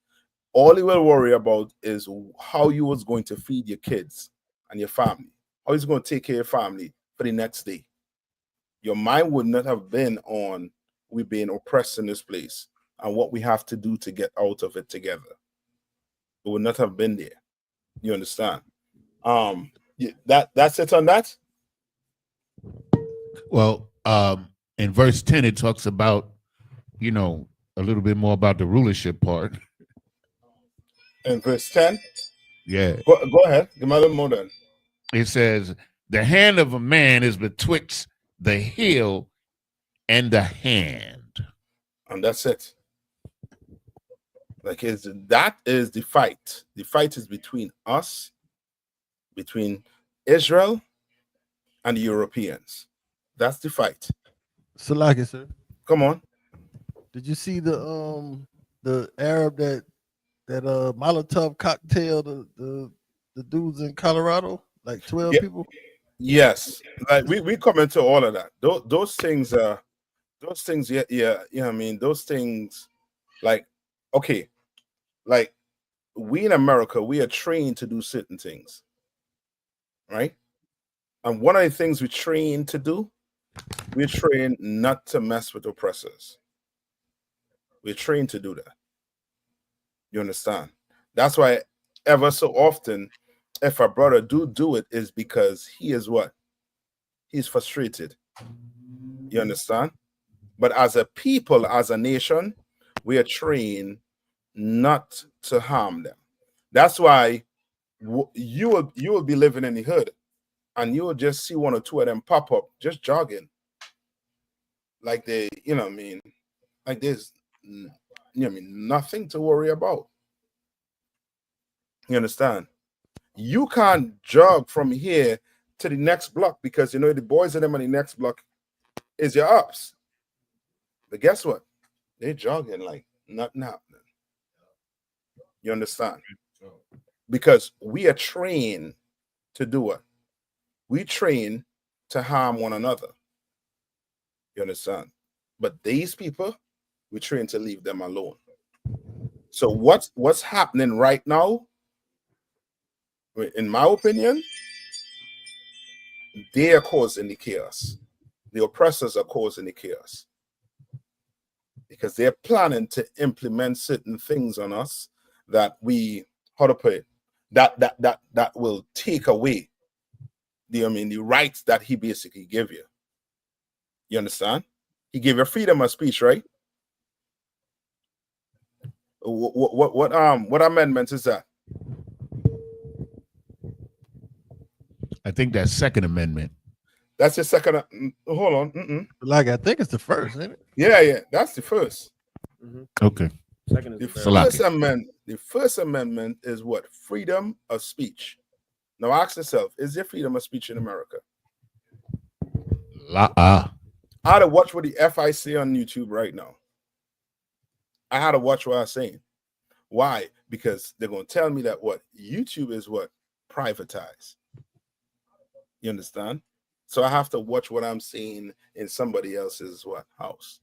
all you will worry about is how you was going to feed your kids and your family. How you going to take care of your family for the next day. Your mind would not have been on we being oppressed in this place and what we have to do to get out of it together. It would not have been there. You understand? That's it on that. Well, in verse 10, it talks about, a little bit more about the rulership part. In verse 10? Yeah. Go ahead. Give me a little more then. It says, the hand of a man is betwixt the heel and the hand. And that's it. That is the fight. The fight is between us, between Israel and the Europeans. That's the fight. Salaki, sir. Come on. Did you see the Arab that Molotov cocktail the dudes in Colorado, like 12 people? Yes, like we come into all of that. Those things those things, like, okay, like we in America, we are trained to do certain things, right? And one of the things we train to do, we're trained not to mess with oppressors. We're trained to do that. You understand? That's why ever so often, if a brother do it, is because he is what? He's frustrated. You understand? But as a people, as a nation, we are trained not to harm them. That's why you will be living in the hood, and you will just see one or two of them pop up just jogging, like they, like there's, nothing to worry about. You understand? You can't jog from here to the next block because the boys of them on the next block is your ups. But guess what? They jogging like nothing happening. You understand? Because we are trained to do what? We train to harm one another. You understand? But these people, we train to leave them alone. So what's happening right now, in my opinion, they are causing the chaos. the oppressors are causing the chaos because they're planning to implement certain things on us that we, how to put it, that will take away the rights that he basically give you. You understand? He gave you freedom of speech, right? What amendment is that? I think that's Second Amendment. That's the second. Hold on. Like I think it's the first, isn't it? Yeah, that's the first. Okay. Second is The the third. Salaki. first amendment. The first amendment is what? Freedom of speech. Now ask yourself: is there freedom of speech in America? La. I had to watch what the FIC on YouTube right now. I had to watch what I'm saying. Why? Because they're going to tell me that what YouTube is what privatized. You understand? So I have to watch what I'm seeing in somebody else's what house,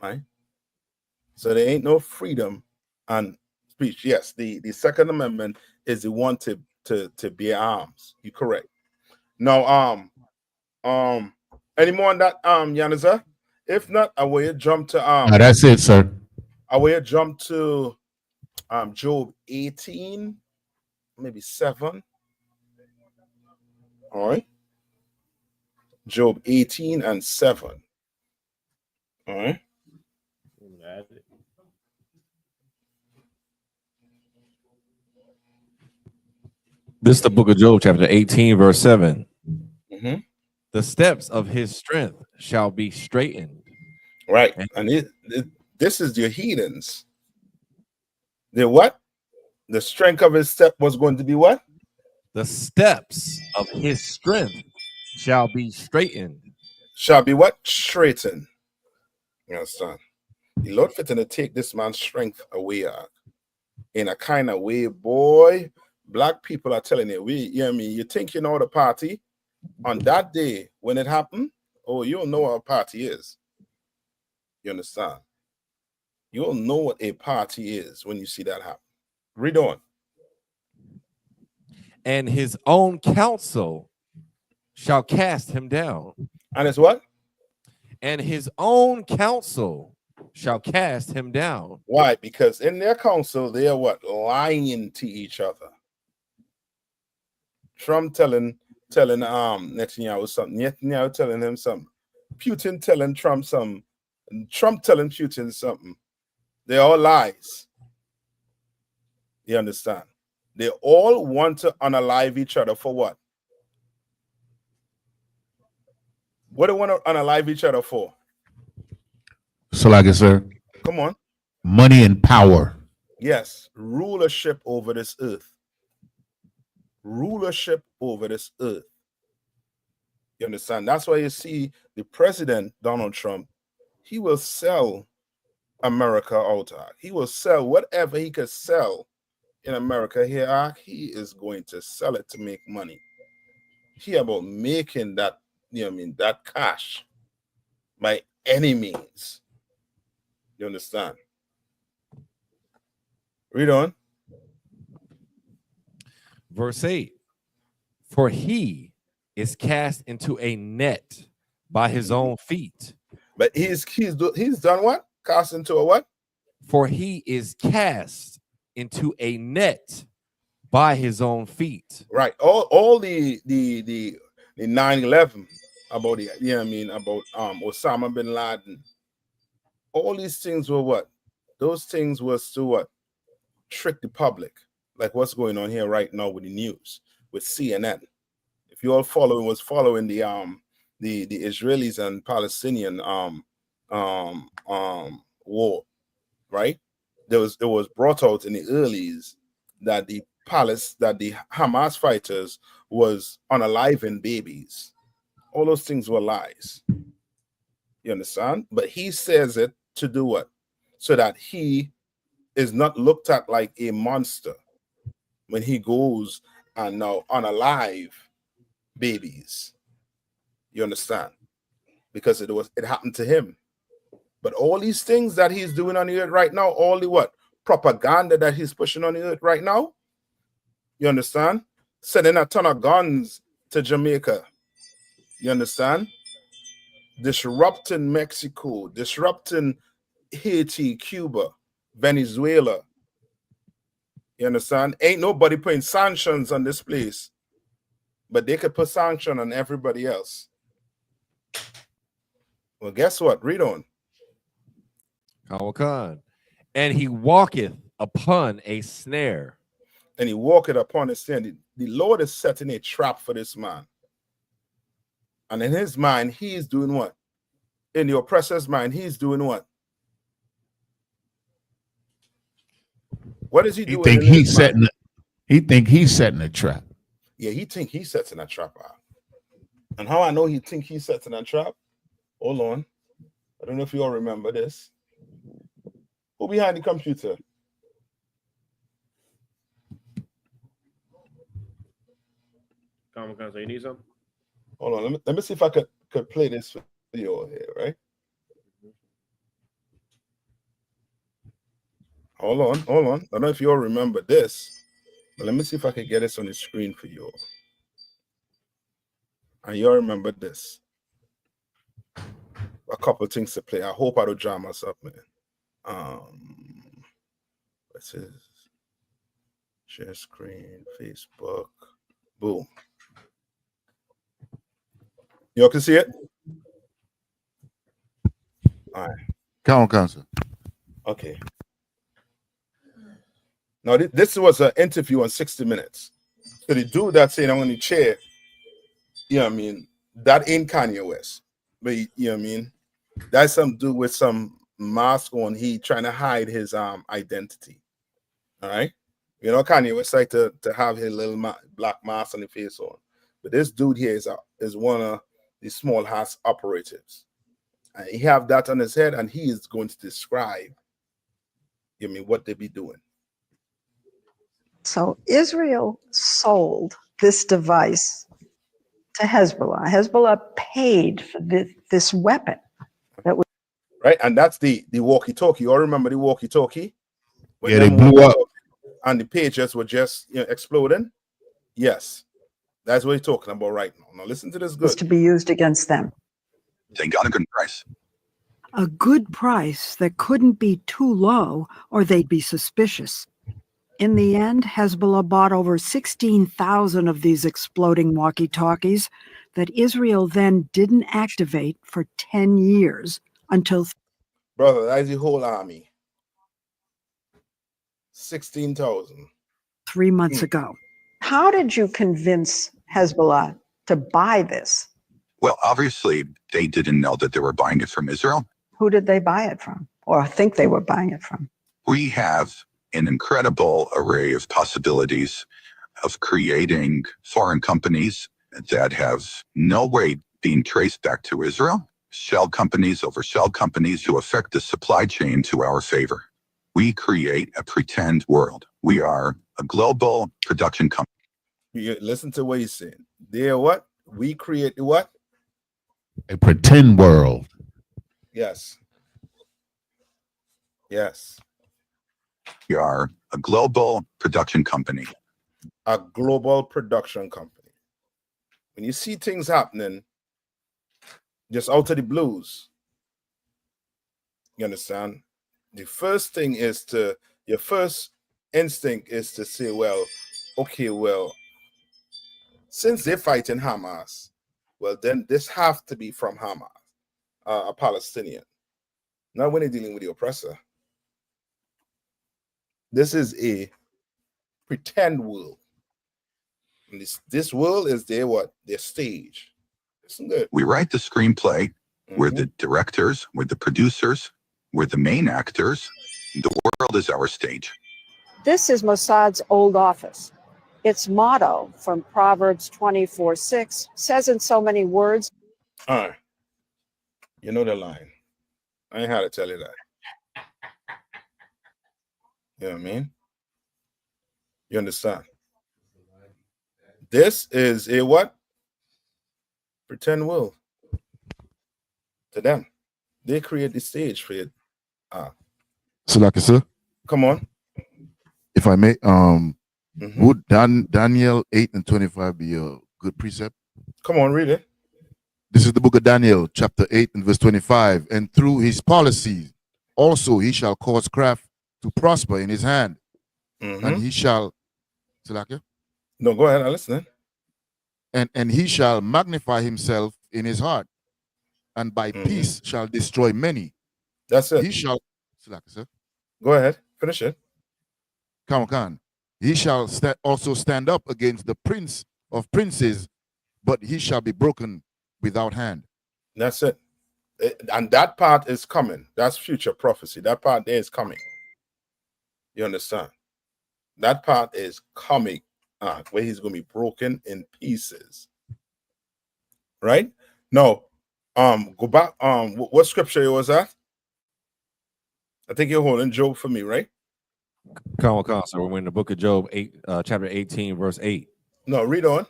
right? So there ain't no freedom on speech. Yes, the Second Amendment is the one to bear arms. You're correct. Now, any more on that, Yaniza? If not, I will jump to No, that's it, sir. I will jump to Job 18, maybe 7. All right. Job 18 and 7. All right. This is the book of Job, chapter 18, verse 7. Mhm. The steps of his strength shall be straightened. Right. And this is the heathens. The what? The strength of his step was going to be what? The steps of his strength shall be straightened. Shall be what? Straightened. You understand? The Lord fitting to take this man's strength away in a kind of way, boy. Black people are telling you, you think you know the party? On that day when it happened, oh, you'll know what a party is. You understand? You'll know what a party is when you see that happen. Read on. And his own counsel shall cast him down. And it's what? And his own counsel shall cast him down. Why? Because in their council, they are what? Lying to each other. Trump telling Netanyahu something. Netanyahu telling him something. Putin telling Trump something. Trump telling Putin something. They're all lies. You understand? They all want to unalive each other for what? What do they want to unalive each other for? So, like I sir, Come on. money and power. Yes, rulership over this earth. Rulership over this earth. You understand? That's why you see the president, Donald Trump, he will sell America out. He will sell whatever he could sell in America here. He is going to sell it to make money. He about making that, that cash by any means. You understand? Read on. Verse 8. For he is cast into a net by his own feet. But he's done what? Cast into a what? For he is cast into a net by his own feet. Right. All the 9/11 about about Osama bin Laden. All these things were what? Those things was to what? Trick the public. Like what's going on here right now with the news, with CNN. If you all following the Israelis and Palestinian war, right? It was brought out in the earlys that the Hamas fighters was unaliving babies. All those things were lies. You understand? But he says it to do what? So that he is not looked at like a monster when he goes and now unalive babies. You understand? Because it happened to him. But all these things that he's doing on the earth right now, all the what? Propaganda that he's pushing on the earth right now. You understand? Sending a ton of guns to Jamaica. You understand? disrupting Mexico, disrupting Haiti, Cuba, Venezuela. You understand? Ain't nobody putting sanctions on this place, but they could put sanction on everybody else. Well, guess what? Read on. Khan. And he walketh upon a snare. And he walketh upon a snare. The Lord is setting a trap for this man. And in his mind, he is doing what? In the oppressor's mind, he's doing what? What is he doing? Think he's setting. He think he's setting a trap. Yeah, he think he's setting a trap out. And how I know he think he's setting a trap? Hold on. I don't know if you all remember this. Who behind the computer? Common Con, so you need something? Hold on. Let me see if I could play this video here, right? Hold on. I don't know if you all remember this, but let me see if I can get this on the screen for you all. And you all remember this. A couple of things to play. I hope I don't jam us up, man. What's this? Share screen, Facebook. Boom. You all can see it? All right. Come on, counsel. Okay. Now, this was an interview on 60 Minutes. So the dude that's saying I'm on the chair, you know what I mean? That ain't Kanye West. But you know what I mean? That's some dude with some mask on. He trying to hide his identity. All right. You know, Kanye West like to have his little black mask on the face on. But this dude here is one of the small house operatives. And he have that on his head, and he is going to describe, you know, what they be doing. So Israel sold this device to Hezbollah. Hezbollah paid for this weapon. That was right, and that's the walkie-talkie. You all remember the walkie-talkie? Yeah, they blew up, and the pages were just exploding. Yes, that's what he's talking about right now. Now listen to this. Good. Was to be used against them. They got a good price. A good price that couldn't be too low, or they'd be suspicious. In the end, Hezbollah bought over 16,000 of these exploding walkie-talkies that Israel then didn't activate for 10 years until... Brother, that's the whole army. 16,000. 3 months ago. How did you convince Hezbollah to buy this? Well, obviously, they didn't know that they were buying it from Israel. Who did they buy it from, or think they were buying it from? We have an incredible array of possibilities of creating foreign companies that have no way being traced back to Israel, shell companies over shell companies who affect the supply chain to our favor. We create a pretend world. We are a global production company. You listen to what he's saying. They're what? We create what? a pretend world. Yes. Yes. We are a global production company. A global production company. When you see things happening just out of the blues, you understand? The first thing is your first instinct is to say, well, okay, well, since they're fighting Hamas, well, then this have to be from Hamas, a Palestinian. Not when they're dealing with the oppressor. This is a pretend world. And this world is their what? Their stage. Listen good. We write the screenplay. We're the directors. We're the producers. We're the main actors. The world is our stage. This is Mossad's old office. Its motto from Proverbs 24:6 says in so many words. All right. You know the line. I ain't how to tell you that. You know what I mean? You understand? This is a what? Pretend world. To them. They create the stage for it. Salaka, sir. Come on. If I may, would Daniel 8:25 be a good precept? Come on, read it. This is the book of Daniel, chapter 8 and verse 25. And through his policy, also he shall cause craft to prosper in his hand, and he shall, Salakia? No, go ahead. I'm listening. And he shall magnify himself in his heart, and by peace shall destroy many. That's it. He shall, Salakia, sir. Go ahead. Finish it. Khan. He shall also stand up against the prince of princes, but he shall be broken without hand. That's it. And that part is coming. That's future prophecy. That part there is coming. You understand? That part is coming, where he's going to be broken in pieces. Right? No. Go back. What scripture was that? I think you're holding Job for me, right? So we're in the book of Job, chapter 18, verse 8. No, read on.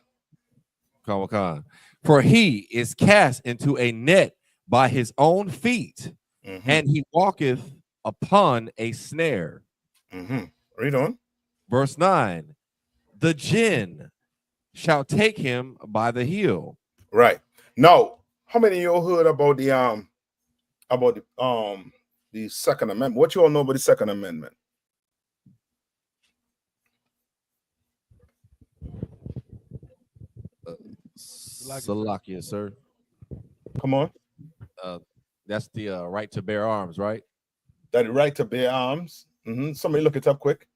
For he is cast into a net by his own feet, and he walketh upon a snare. Read on. Verse 9. The jinn shall take him by the heel. Right. Now, how many of you heard about the Second Amendment? What you all know about the Second Amendment? Salakia, sir. Come on. That's the right to bear arms, right? That right to bear arms. Somebody look it up quick.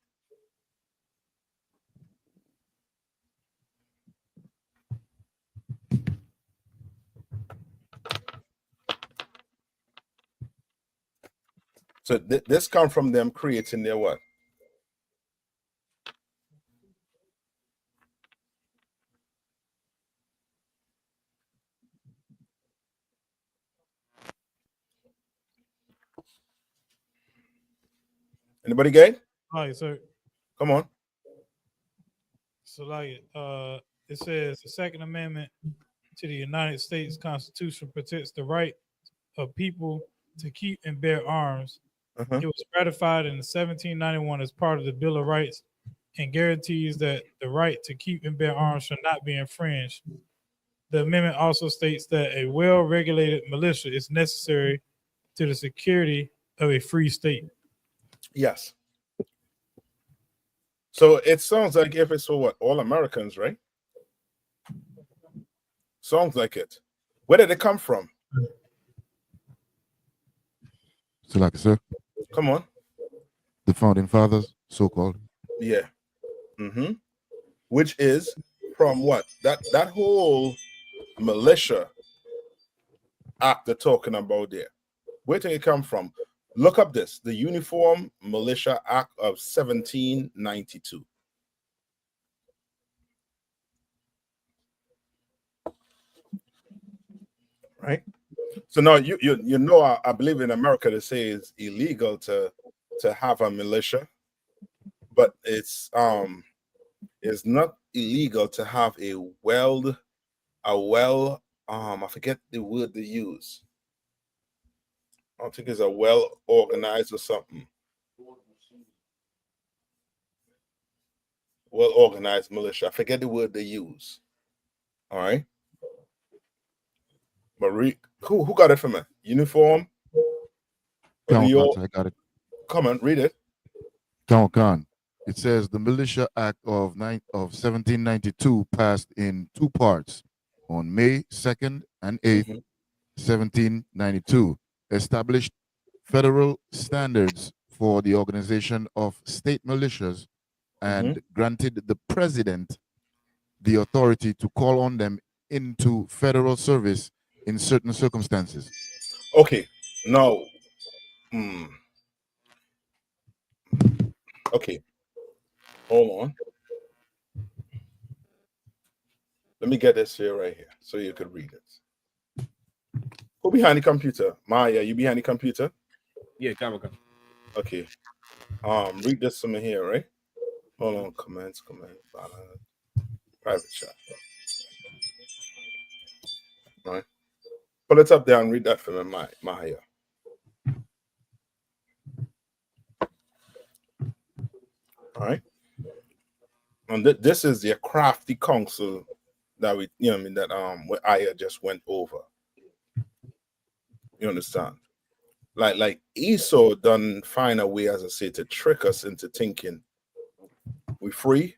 So this come from them creating their what? Anybody get? All right, sir. Come on. So it says the Second Amendment to the United States Constitution protects the right of people to keep and bear arms. It was ratified in 1791 as part of the Bill of Rights and guarantees that the right to keep and bear arms shall not be infringed. The amendment also states that a well-regulated militia is necessary to the security of a free state. Yes. So it sounds like if it's for what? All Americans, right? Sounds like it. Where did it come from? Salakia, sir. Come on. The founding fathers, so-called. Yeah. Which is from what? That whole militia act they're talking about there. Where did it come from? Look up this, the Uniform Militia Act of 1792. Right? So now you know, I believe in America they say it's illegal to have a militia, but it's not illegal to have a I forget the word they use. I don't think it's a well organized or something. Well organized militia. I forget the word they use. All right. But who got it from me? Uniform? I got it. Come on, read it. Khan. It says the Militia Act of 1792 passed in two parts on May 2nd and 8th, 1792, established federal standards for the organization of state militias and granted the president the authority to call on them into federal service in certain circumstances. Okay, now, okay, hold on. Let me get this here right here so you could read it. Who behind the computer? Maya, you behind the computer? Yeah, come. Okay. Read this from here, right? Hold on, comments, private chat. All right. Pull it up there and read that for me, Maya. All right. And this is the crafty counsel that what Aya just went over. You understand? Like Esau done find a way, as I say, to trick us into thinking we free,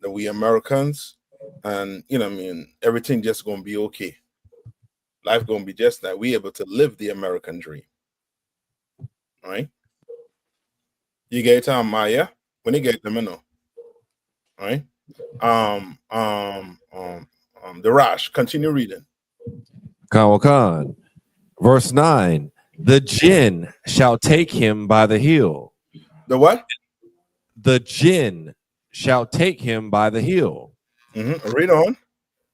that we Americans, and you know what I mean, everything just gonna be okay. Life gonna be just that we able to live the American dream. Right? You get it, Maya? When you get them, you know. Right? The Rash, continue reading. Khan. Verse 9. The jinn shall take him by the heel. The what? The jinn shall take him by the heel. Read on.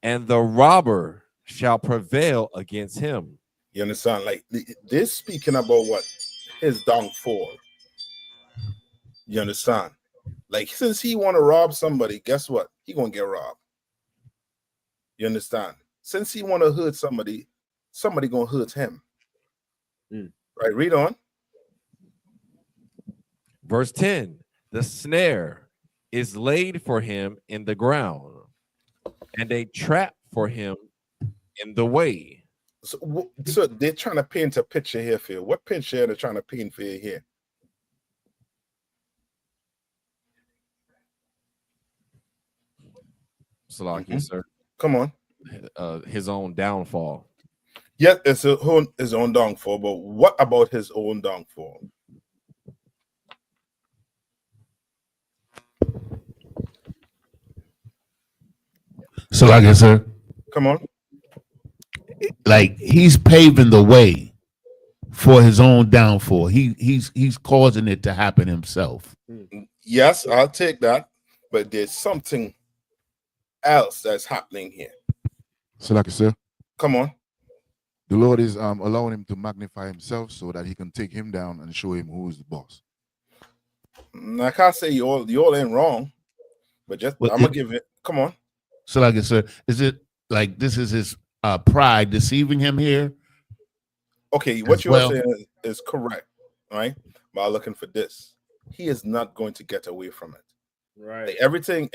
And the robber shall prevail against him. You understand? Like this speaking about what? His downfall. You understand? Like since he want to rob somebody, guess what? He gonna get robbed. You understand? Since he want to hurt somebody, somebody gonna hurt him. Right? Read on. Verse 10. The snare is laid for him in the ground, and a trap for him in the way. So they're trying to paint a picture here for you. What picture are they trying to paint for you here? Salakia, sir. Come on. His own downfall. Yeah, it's his own downfall, but what about his own downfall? So, like I said, come on. Like he's paving the way for his own downfall. He's causing it to happen himself. Yes, I'll take that, but there's something else that's happening here. So, like I said, come on. The Lord is allowing him to magnify himself so that he can take him down and show him who is the boss. I can't say you all ain't wrong, but just I'm gonna give it. Come on. So, like I said, is it like this is his pride deceiving him here? Okay, what you're saying is correct, right? By looking for this, he is not going to get away from it. Right. Like everything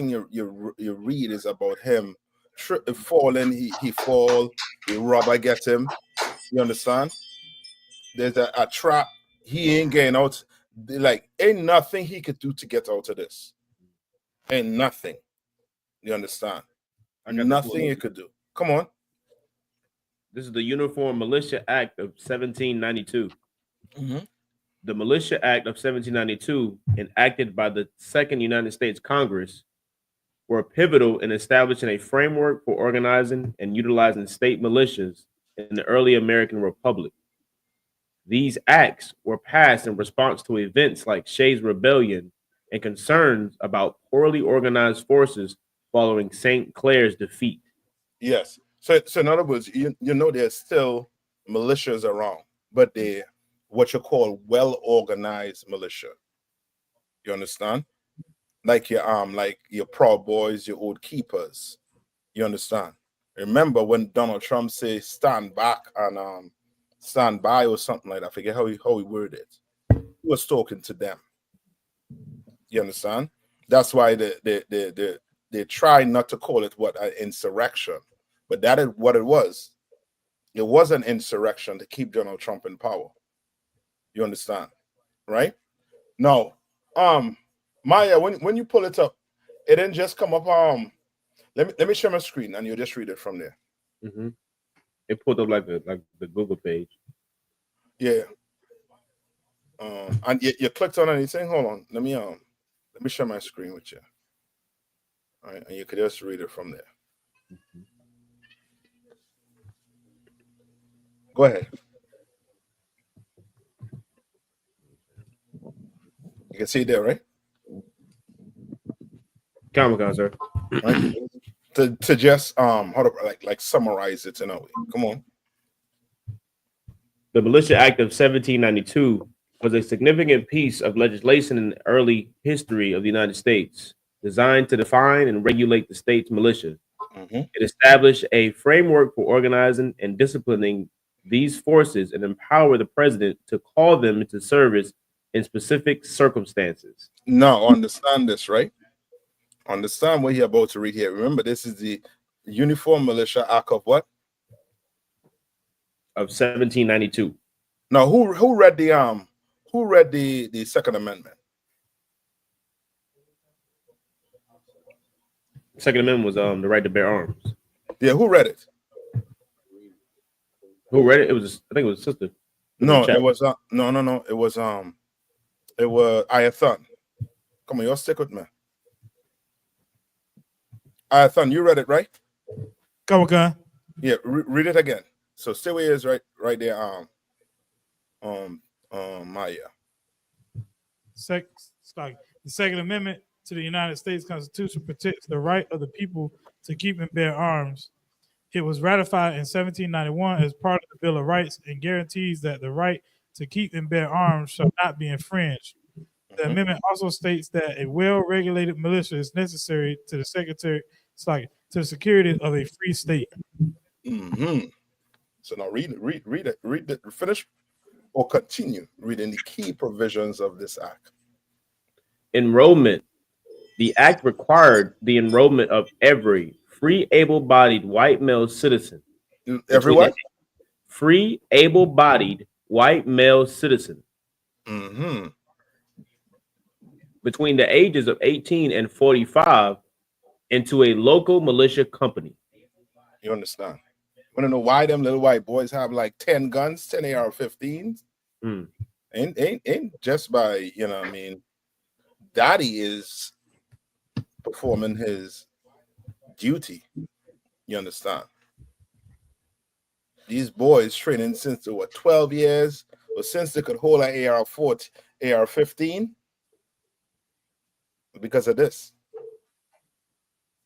you read is about him falling. He fall. The robber gets him. You understand? There's a trap. He ain't getting out. Like ain't nothing he could do to get out of this. Ain't nothing. You understand? Nothing you could do. Come on. This is the Uniform Militia Act of 1792. The Militia Act of 1792, enacted by the Second United States Congress, were pivotal in establishing a framework for organizing and utilizing state militias in the early American Republic. These acts were passed in response to events like Shays' Rebellion and concerns about poorly organized forces following St. Clair's defeat. Yes. So in other words, you know there's still militias around, but they're what you call well-organized militia. You understand? Like your Proud Boys, your Old Keepers. You understand? Remember when Donald Trump said stand back and stand by or something like that. I forget how he worded it. He was talking to them. You understand? That's why they try not to call it an insurrection, but that is what it was. It was an insurrection to keep Donald Trump in power. You understand, right? Now, Maya, when you pull it up, it didn't just come up. Let me share my screen and you just read it from there. It pulled up like the Google page. Yeah. And you clicked on anything. Hold on. Let me share my screen with you. All right, and you could just read it from there. Go ahead. You can see it there, right? Comic-Con, sir. Right? to just how to like summarize it in a way. Come on. The Militia Act of 1792 was a significant piece of legislation in the early history of the United States, designed to define and regulate the state's militia. It established a framework for organizing and disciplining these forces and empower the president to call them into service in specific circumstances. Now, understand this, right? Understand what you're about to read here. Remember, this is the Uniform Militia Act of what? of 1792. Now, who read the Second Amendment? Second Amendment was the right to bear arms. Yeah, who read it? Who read it? I think it was sister. No, it was no. It was Ayathan. Come on, you'll stick with me. Ayathan, you read it, right? Come on. Yeah, read it again. So stay where it is, right there. Maya. The Second Amendment to the United States Constitution protects the right of the people to keep and bear arms. It was ratified in 1791 as part of the Bill of Rights and guarantees that the right to keep and bear arms shall not be infringed. The amendment also states that a well-regulated militia is necessary to the security of a free state. Mm-hmm. So now read it, finish or continue reading the key provisions of this act. Enrollment. The act required the enrollment of every free, able-bodied white male citizen. Every what? Free, able-bodied white male citizen. Mm-hmm. Between the ages of 18 and 45 into a local militia company. You understand? Want to know why them little white boys have like 10 guns, 10 AR-15s? Ain't just by, you know what I mean, daddy is performing his duty. You understand? These boys training since they were 12 years, or since they could hold an AR-15 because of this.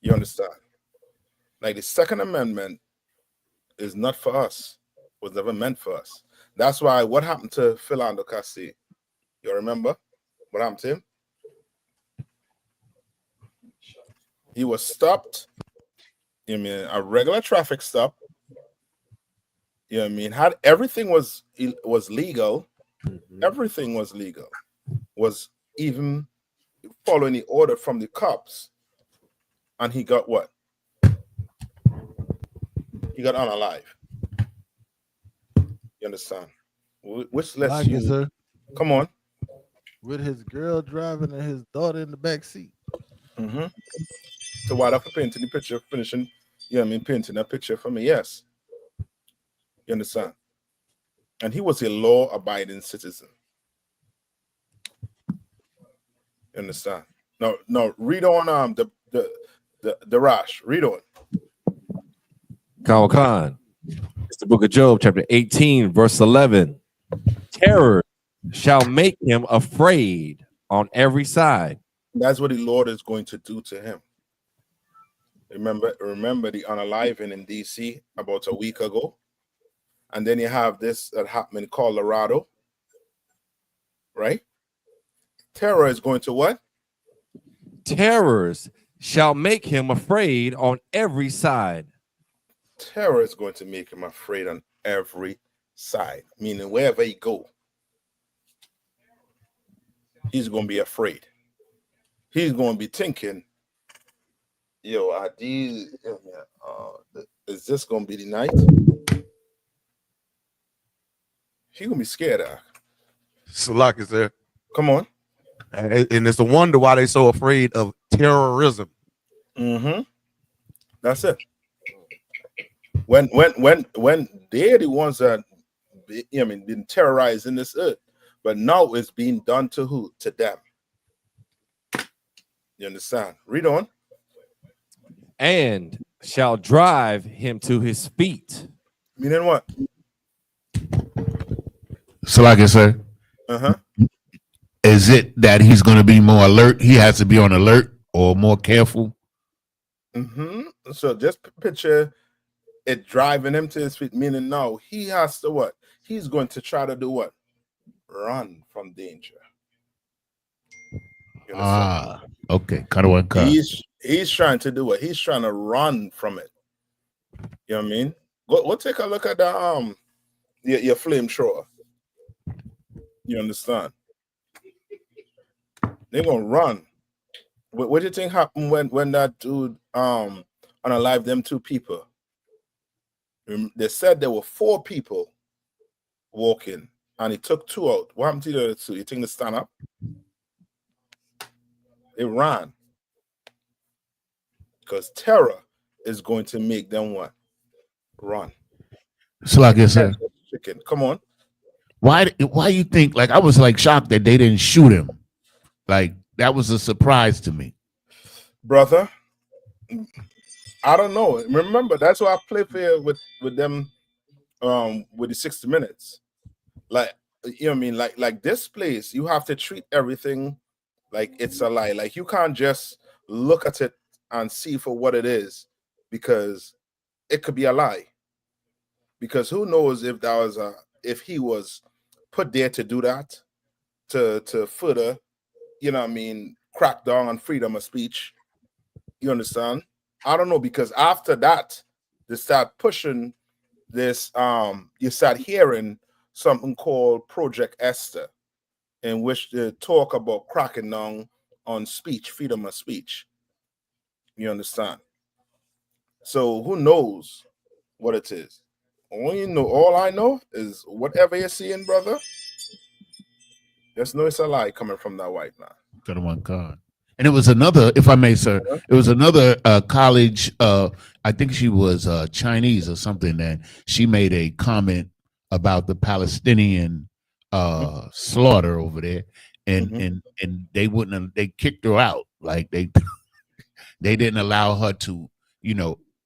You understand? Like the Second Amendment is not for us, was never meant for us. That's why what happened to Philando Castile? You remember what happened to him? He was stopped. You know what I mean? A regular traffic stop. You know what I mean? Had everything was legal. Everything was legal. Was even following the order from the cops. And he got what? He got unalive. You understand? Which lets Like you, it, sir. come on. With his girl driving and his daughter in the back seat. Mm-hmm. So while after painting the picture, finishing, you know what I mean, painting that picture for me, yes. You understand? And he was a law-abiding citizen. You understand? No, read on the rash. Read on. Khan. It's the book of Job, chapter 18, verse 11. Terror shall make him afraid on every side. That's what the Lord is going to do to him. Remember the unaliving in DC about a week ago? And then you have this that happened in Colorado, right? Terror is going to what? Terrors shall make him afraid on every side. Terror is going to make him afraid on every side, meaning wherever he go, he's going to be afraid. He's going to be thinking, yo, is this going to be the night? He's going to be scared of. Salak is there. Come on. And it's a wonder why they're so afraid of terrorism. Mm-hmm. That's it. When they're the ones that been terrorizing this earth, but now it's being done to who? To them. You understand? Read on. And shall drive him to his feet. Meaning what? So like I said, is it that he's going to be more alert? He has to be on alert or more careful. So just picture it driving him to his feet, meaning now he has to what? He's going to try to do what? Run from danger. Okay. Kind of one cut. He's trying to do what? He's trying to run from it. You know what I mean? Go take a look at the your flamethrower. You understand? They're gonna run. What do you think happened when that dude unalived them two people? They said there were 4 people walking, and he took 2 out. What happened to the other 2? You think they stand up? They ran. Because terror is going to make them what? Run. So like I said, Chicken. Come on. why you think, like, I was like shocked that they didn't shoot him? Like, that was a surprise to me. Brother, I don't know. Remember, that's why I play fair with them with the 60 minutes. Like, you know what I mean? Like this place, you have to treat everything like it's a lie. Like, you can't just look at it and see for what it is, because it could be a lie. Because who knows if that was if he was put there to do that, to further, you know what I mean, crack down on freedom of speech. You understand? I don't know, because after that, they start pushing this. You start hearing something called Project Esther, in which they talk about cracking down on speech, freedom of speech. You understand? So who knows what it is? All I know is whatever you're seeing, brother, just know it's a lie coming from that white man. Got one card. And it was another, if I may, sir, it was another college, I think she was Chinese or something, that she made a comment about the Palestinian slaughter over there, and they wouldn't, they kicked her out. Like, they didn't allow her to,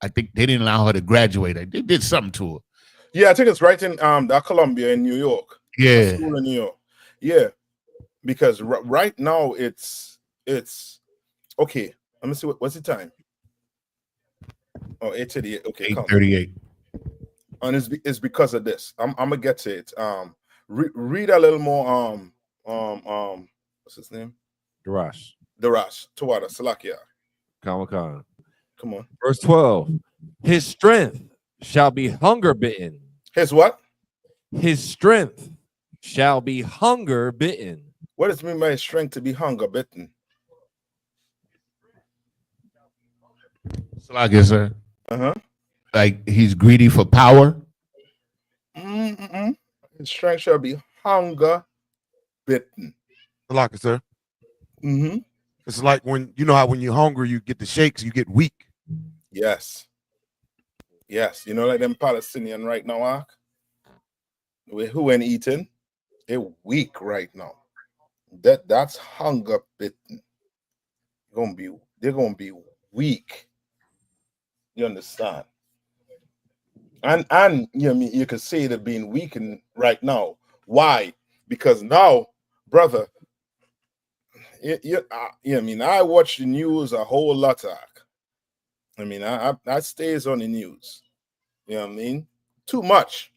I think they didn't allow her to graduate. They did something to her. Yeah, I think it's right in that Columbia in New York. Yeah. School in New York. Yeah. Because right now it's okay. Let me see what's the time. Oh, 8:38. Okay, 8:38. And it's because of this. I'm gonna get to it. Read a little more. What's his name? Darash. Tawada Salakia. Kamakan. Come on. Verse 12. His strength shall be hunger bitten. His what? His strength shall be hunger bitten. What does it mean by strength to be hunger bitten? So like I said, Uh-huh. like he's greedy for power. His strength shall be hunger bitten. Like it, sir. Mm-hmm. It's like when how when you're hungry, you get the shakes, you get weak. Yes. Yes. Like them Palestinian right now, Ark, who ain't eating, they're weak right now. That's hunger bitten. They're gonna be weak. You understand? And you could say they're being weakened right now. Why? Because now, brother, I watch the news a whole lot. I stays on the news. You know what I mean? Too much.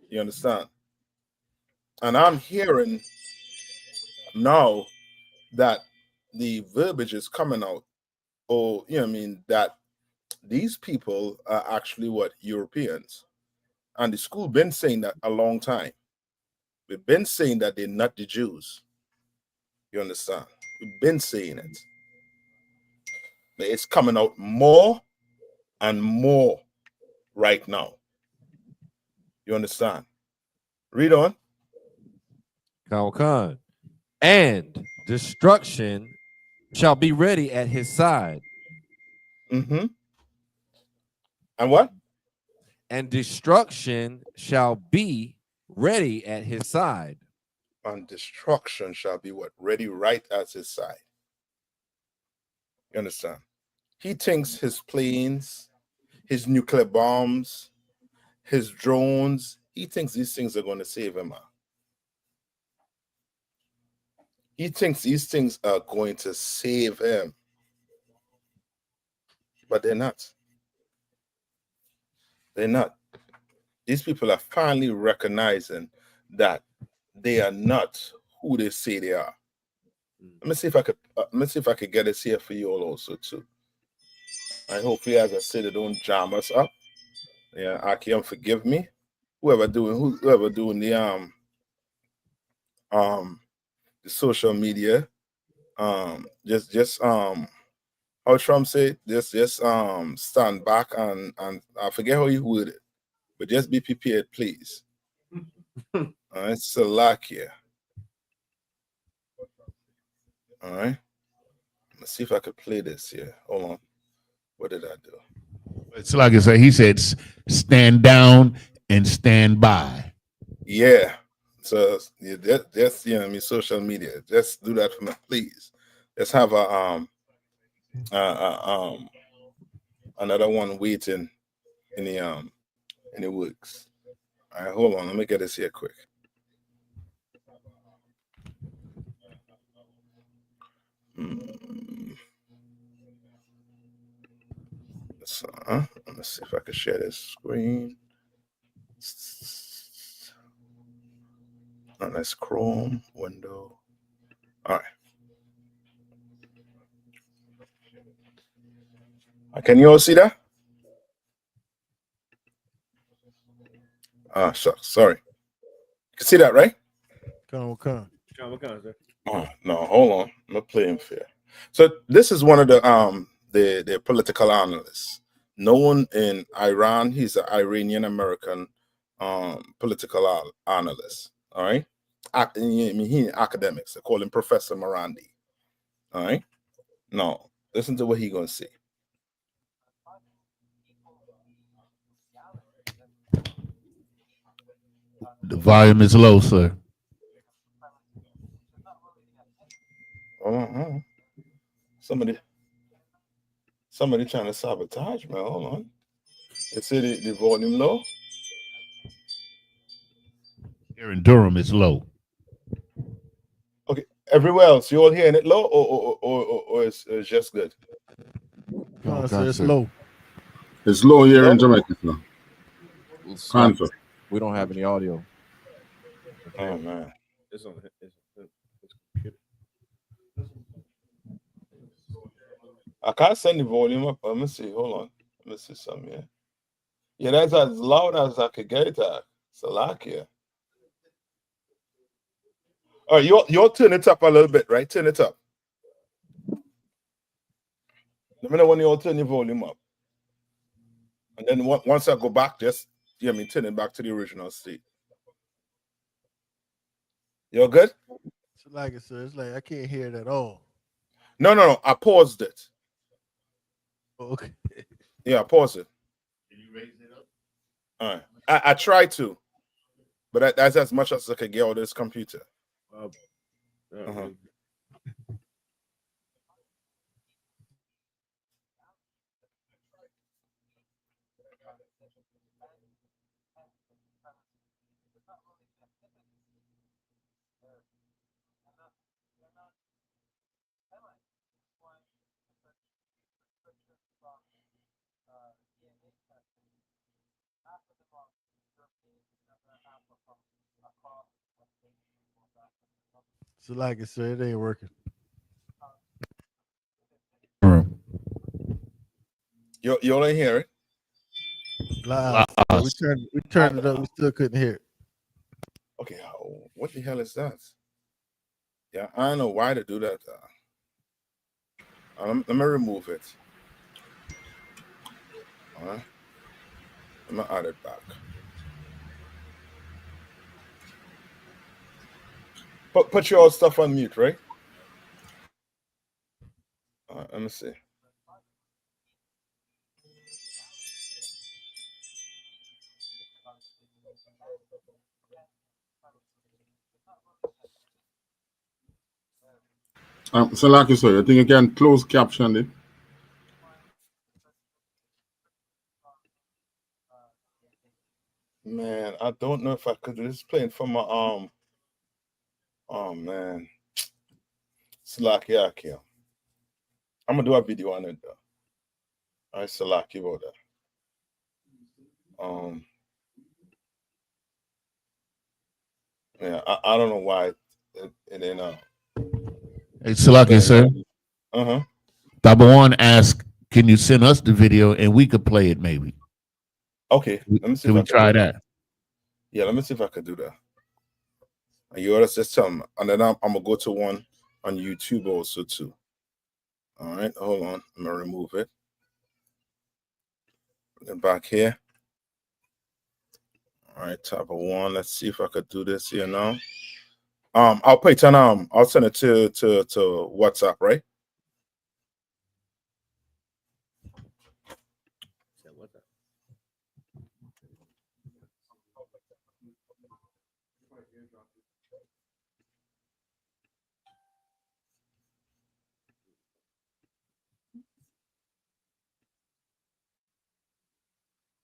You understand? And I'm hearing now that the verbiage is coming out. Oh, that these people are actually what? Europeans. And the school been saying that a long time. We've been saying that they're not the Jews. You understand? We've been saying it. But it's coming out more and more right now. You understand? Read on. Kamakan. And destruction shall be ready at his side. Mm-hmm. And what? And destruction shall be ready at his side. And destruction shall be what? Ready right at his side. You understand? He thinks his planes, his nuclear bombs, his drones, he thinks these things are going to save him. He thinks these things are going to save him. But they're not. They're not. These people are finally recognizing that they are not who they say they are. Let me see if I could get this here for you all also too. I hope you, as I said, they don't jam us up. Yeah, Akim, forgive me. Whoever doing the social media, just how Trump said, just stand back and I forget how you word it, but just be prepared, please. All right, Salakia. All right. Let's see if I could play this here. Hold on. What did I do? It's like I said, he said, stand down and stand by. Yeah. So yeah, that's you know, I mean, social media. Just do that for me, please. Let's have another one waiting in the works. All right, hold on. Let me get this here quick. Let's see if I can share this screen. Oh, that's Chrome window. All right. Can you all see that? Sorry. You can see that, right? Come. Oh, no, hold on. I'm not playing fair. So this is one of the political analysts known in Iran. He's an Iranian American political analyst. All right. He academics. They call him Professor Morandi. All right. Now, listen to what he gonna say. The volume is low, sir. Hold on. Somebody trying to sabotage me. Hold on. They say the volume low. Here in Durham, it's low. Okay. Everywhere else, you all hearing it low, or it's just good? Con, sir, it's low. It's low here in Jamaica, sir. Like we don't have any audio. Oh man. It's on. I can't send the volume up. Let me see. Hold on. Let me see something here. Yeah, that's as loud as I could get it at. Salakia. All right, you'll turn it up a little bit, right? Turn it up. Let me know when you all turn your volume up. And then once I go back, just turn it back to the original state. You're good? It's like it, sir. It's like I can't hear it at all. No. I paused it. Okay. Yeah, I paused it. Can you raise it up? All right. I tried to, but that's as much as I could get out of this computer. So like it, sir, it ain't working. You all ain't hear it? Loud. We turned it up. We still couldn't hear it. Okay, what the hell is that? Yeah, I don't know why to do that. Let me remove it. All right. Let me add it back. Put your stuff on mute, right? All right, let me see. So like you say, I think you can close caption it. Man, I don't know if I could do this. Playing from my oh man. Salakia. I'm gonna do a video on it though. All right, Salaki about that. Yeah, I don't know why it ain't Hey, Salakia, sir. Double One asked, can you send us the video and we could play it maybe? Okay. Let me see Can if we I can try do that? Yeah, let me see if I could do that. And you always just tell me. And then I'm gonna go to one on YouTube also too. All right, hold on. I'm gonna remove it. Bring it back here. All right, type of one. Let's see if I could do this here now. I'll put it on. I'll send it to WhatsApp, right?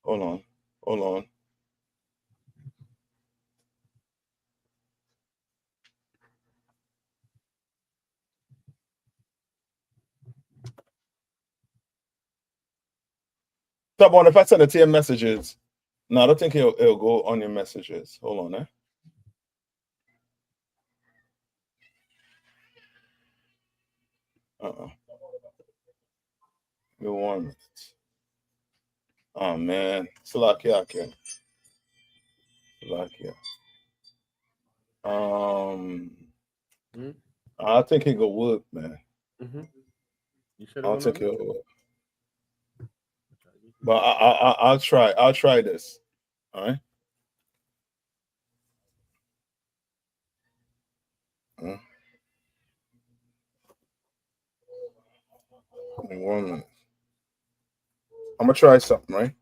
Hold on. Hold on. Top one, if I send it to your messages, no, I don't think it'll go on your messages. Hold on, eh? Give me 1 minute. Oh man, Salakia. Salakia. I think it go work, man. You sure I don't think it'll work. But I'll try. I'll try this. All right. Give me 1 minute. I'm gonna try something, right?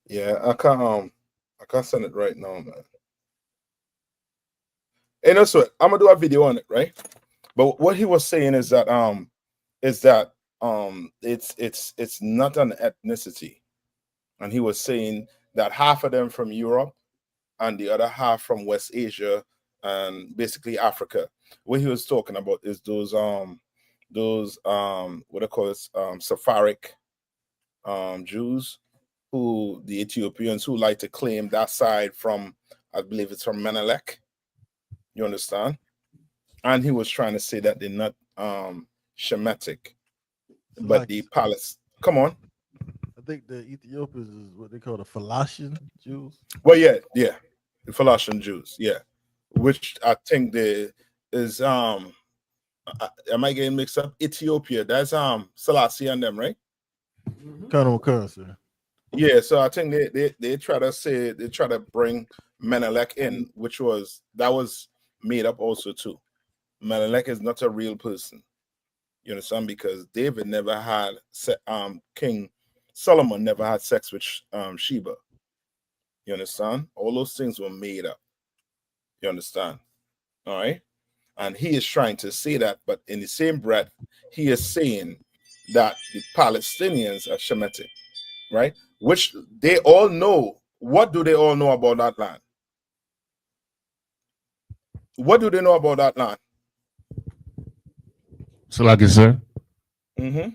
Yeah, I can't send it right now, man. Hey, no sweat. I'm gonna do a video on it, right? But what he was saying is that it's not an ethnicity, and he was saying that half of them from Europe and the other half from West Asia and basically Africa. What he was talking about is those what they call it, Sephardic Jews, who the Ethiopians who like to claim that side from, I believe it's from Menelek. You understand? And he was trying to say that they're not Shemitic, but Like, the palace. Come on. I think the Ethiopians is what they call the Falashian Jews. Well, yeah, the Falashian Jews, yeah, which I think is am I getting mixed up? Ethiopia, that's Selassie and them, right? Kind of currency. Yeah, so I think they try to bring Menelek in, which was made up also too. Menelek is not a real person. You understand? Because David never had King Solomon never had sex with Sheba. You understand? All those things were made up. You understand? All right. And he is trying to say that, but in the same breath, he is saying that the Palestinians are Shemitic, right? Which they all know. What do they all know about that land? What do they know about that land? Salakia, sir, Mm-hmm.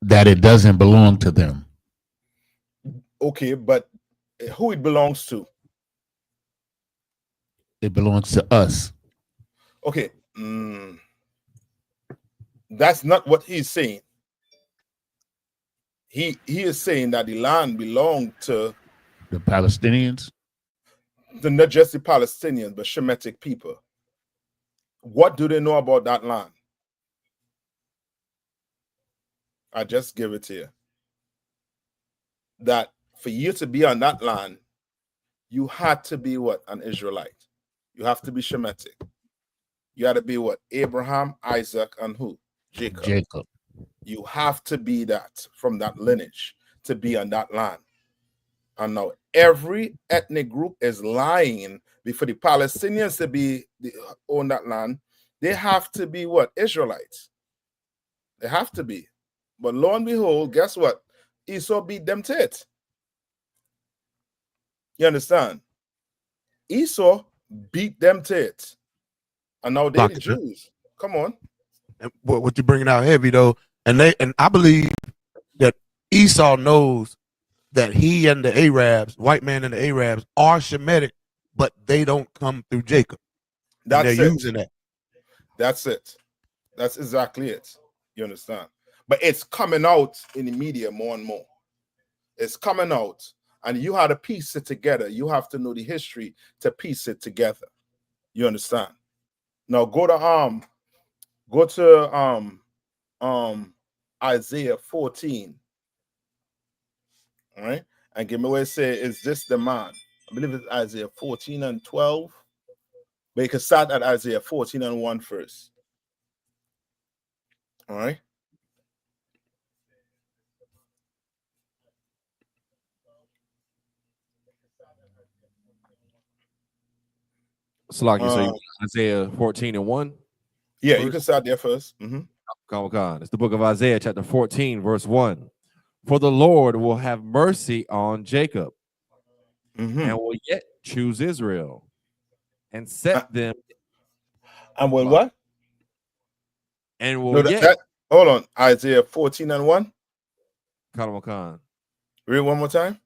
that it doesn't belong to them. Okay, but who it belongs to? It belongs to us. Okay. That's not what he's saying. He is saying that the land belonged to The Palestinians. not just the Palestinians, but Shemitic people. What do they know about that land? I just give it to you. That for you to be on that land, you had to be what? An Israelite. You have to be Shemitic. You had to be what? Abraham, Isaac, and who? Jacob. You have to be that from that lineage to be on that land. And now every ethnic group is lying before the Palestinians to be on that land. They have to be what? Israelites. They have to be. But lo and behold, guess what? Esau beat them to it. You understand? Esau beat them to it. And now they're the Jews. Come on. And what you're bringing out heavy though, and I believe that Esau knows that he and the Arabs, white man and the Arabs, are Shemitic, but they don't come through Jacob. That's and they're it. using that. That's it. That's exactly it. You understand? But it's coming out in the media more and more. It's coming out, and you have to piece it together. You have to know the history to piece it together. You understand? Now go to Isaiah 14. All right. And give me where it says, is this the man? I believe it's Isaiah 14 and 12. But you can start at Isaiah 14 and 1 first. All right. Salaki, so you Isaiah 14 and 1? Yeah, you can start there first. Come. It's the book of Isaiah, chapter 14, verse 1. For the Lord will have mercy on Jacob and will yet choose Israel and set them. And will what? And will No, yet. Hold on. Isaiah 14 and 1. Khan. Read one more time.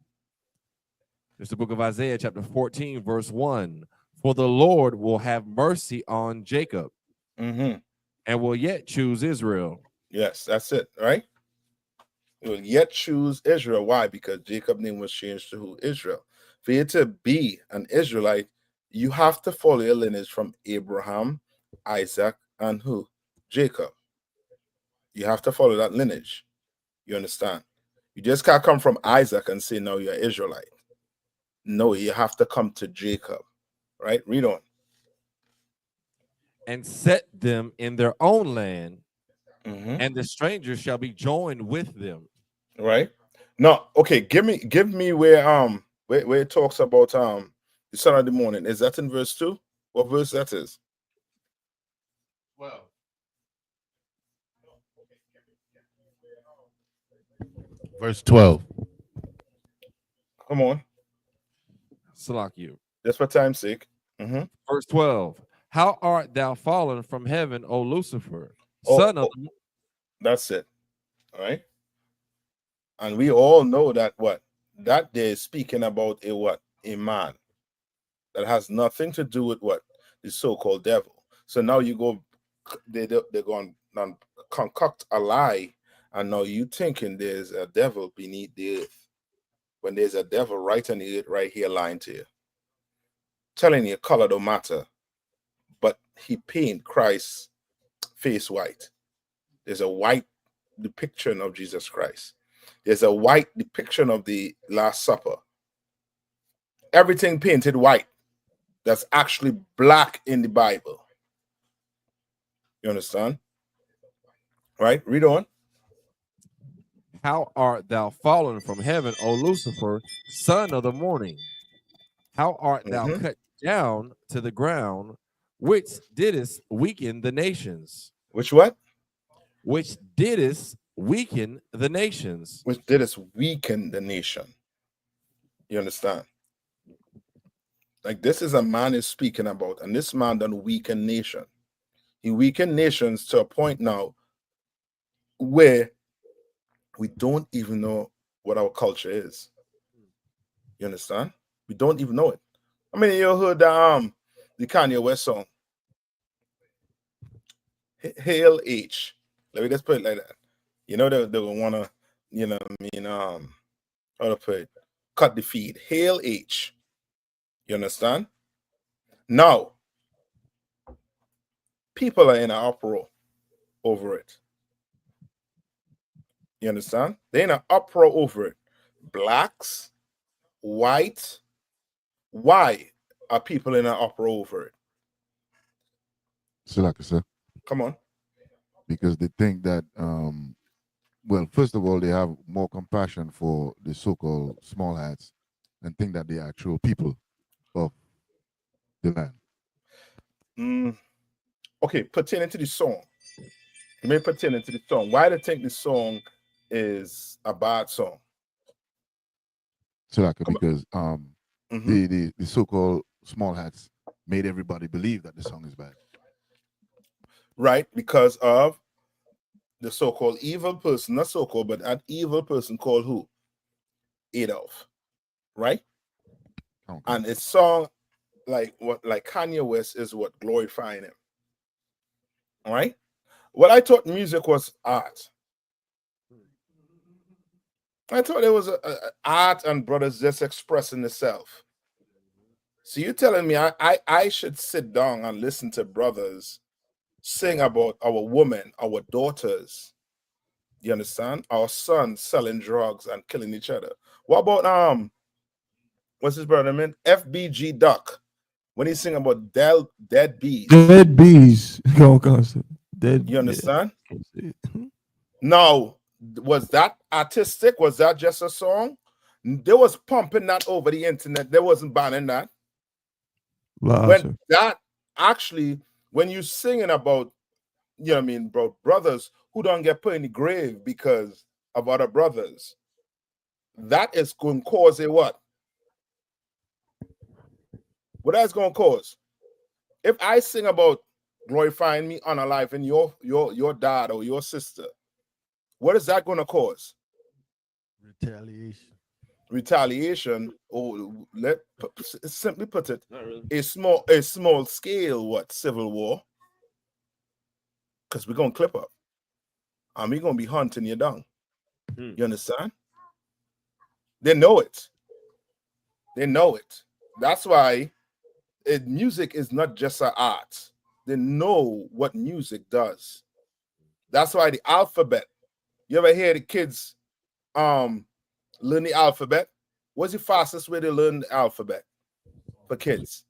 It's the book of Isaiah, chapter 14, verse 1. For the Lord will have mercy on Jacob and will yet choose Israel. Yes, that's it, right? He will yet choose Israel. Why? Because Jacob's name was changed to who? Israel. For you to be an Israelite, you have to follow your lineage from Abraham, Isaac, and who? Jacob. You have to follow that lineage. You understand? You just can't come from Isaac and say, no, you're Israelite. No, you have to come to Jacob. Right? Read on. And set them in their own land, and the strangers shall be joined with them. Right? No, okay, give me where it talks about the son of the morning. Is that in verse 2? What verse that is? Well, verse 12. Come on. Salakia. Just for time's sake. Verse 12. How art thou fallen from heaven, O Lucifer, son of the... That's it. All right. And we all know that what? That they're speaking about a what? A man. That has nothing to do with what? The so-called devil. So now you go, they're going to concoct a lie, and now you thinking there's a devil beneath the earth. When there's a devil right on the earth, right here lying to you. Telling you color don't matter. But he paint Christ's face white. There's a white depiction of Jesus Christ. There's a white depiction of the Last Supper. Everything painted white. That's actually black in the Bible. You understand? Right? Read on. How art thou fallen from heaven, O Lucifer, son of the morning? How art thou cut down to the ground, which didst weaken the nations? Which what? Which didst weaken the nations. Which didst weaken the nation. You understand? Like this is a man is speaking about, and this man done weaken nation. He weakened nations to a point now where we don't even know what our culture is. You understand? We don't even know it. I mean, you heard the Kanye West song, Hail H. Let me just put it like that. You know, they want to, you know what I mean, how to put it, cut the feed. Hail H. You understand? Now, people are in an uproar over it. You understand? They're in an uproar over it. Blacks, white. Why are people in an uproar over it? Salaka, sir. Come on. Because they think that, well, first of all, they have more compassion for the so-called small hats and think that they are actual people of the land. Okay, pertaining to the song. You may pertaining to the song. Why do you think the song is a bad song? Salaka, because the so-called small hats made everybody believe that the song is bad. Right, because of the so-called evil person, not so-called, but an evil person called who? Adolf, right? Okay. And it's song like Kanye West is what glorifying him. All right. What I thought music was art. I thought it was a art and brothers just expressing itself. So you're telling me I should sit down and listen to brothers sing about our women, our daughters, You understand? Our sons selling drugs and killing each other. What about what's his brother man? FBG Duck. When he sing about dead bees. Dead bees. Go on, dead. You understand? Yeah. Now, was that artistic? Was that just a song? They was pumping that over the internet. They wasn't banning that. When that actually, when you singing about, you know what I mean, bro, brothers who don't get put in the grave because of other brothers, that is going to cause a what? What that's going to cause? If I sing about glorifying me on a life and your dad or your sister, what is that going to cause? Retaliation, or simply put it, a small scale what? Civil war. Because we're going to clip up. And we're going to be hunting you down. You understand? They know it. They know it. That's why music is not just an art. They know what music does. That's why the alphabet. You ever hear the kids learn the alphabet? What's the fastest way to learn the alphabet for kids?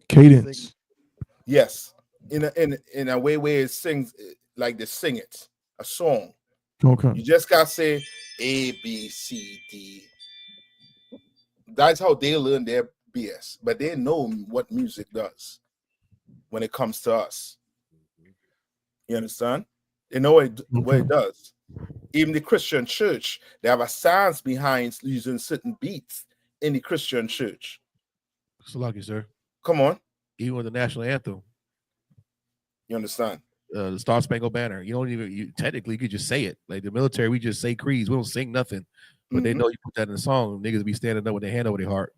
Cadence. Yes. In a way where it sings like they sing it, a song. Okay. You just gotta say A, B, C, D. That's how they learn their BS. But they know what music does when it comes to us. You understand? They know what it does. Even the Christian church, they have a science behind using certain beats in the Christian church. So lucky, sir. Come on. Even with the national anthem. You understand? The Star Spangled Banner. You don't even, you technically could just say it. Like the military, we just say creeds. We don't sing nothing. But they know you put that in the song, niggas be standing up with their hand over their heart.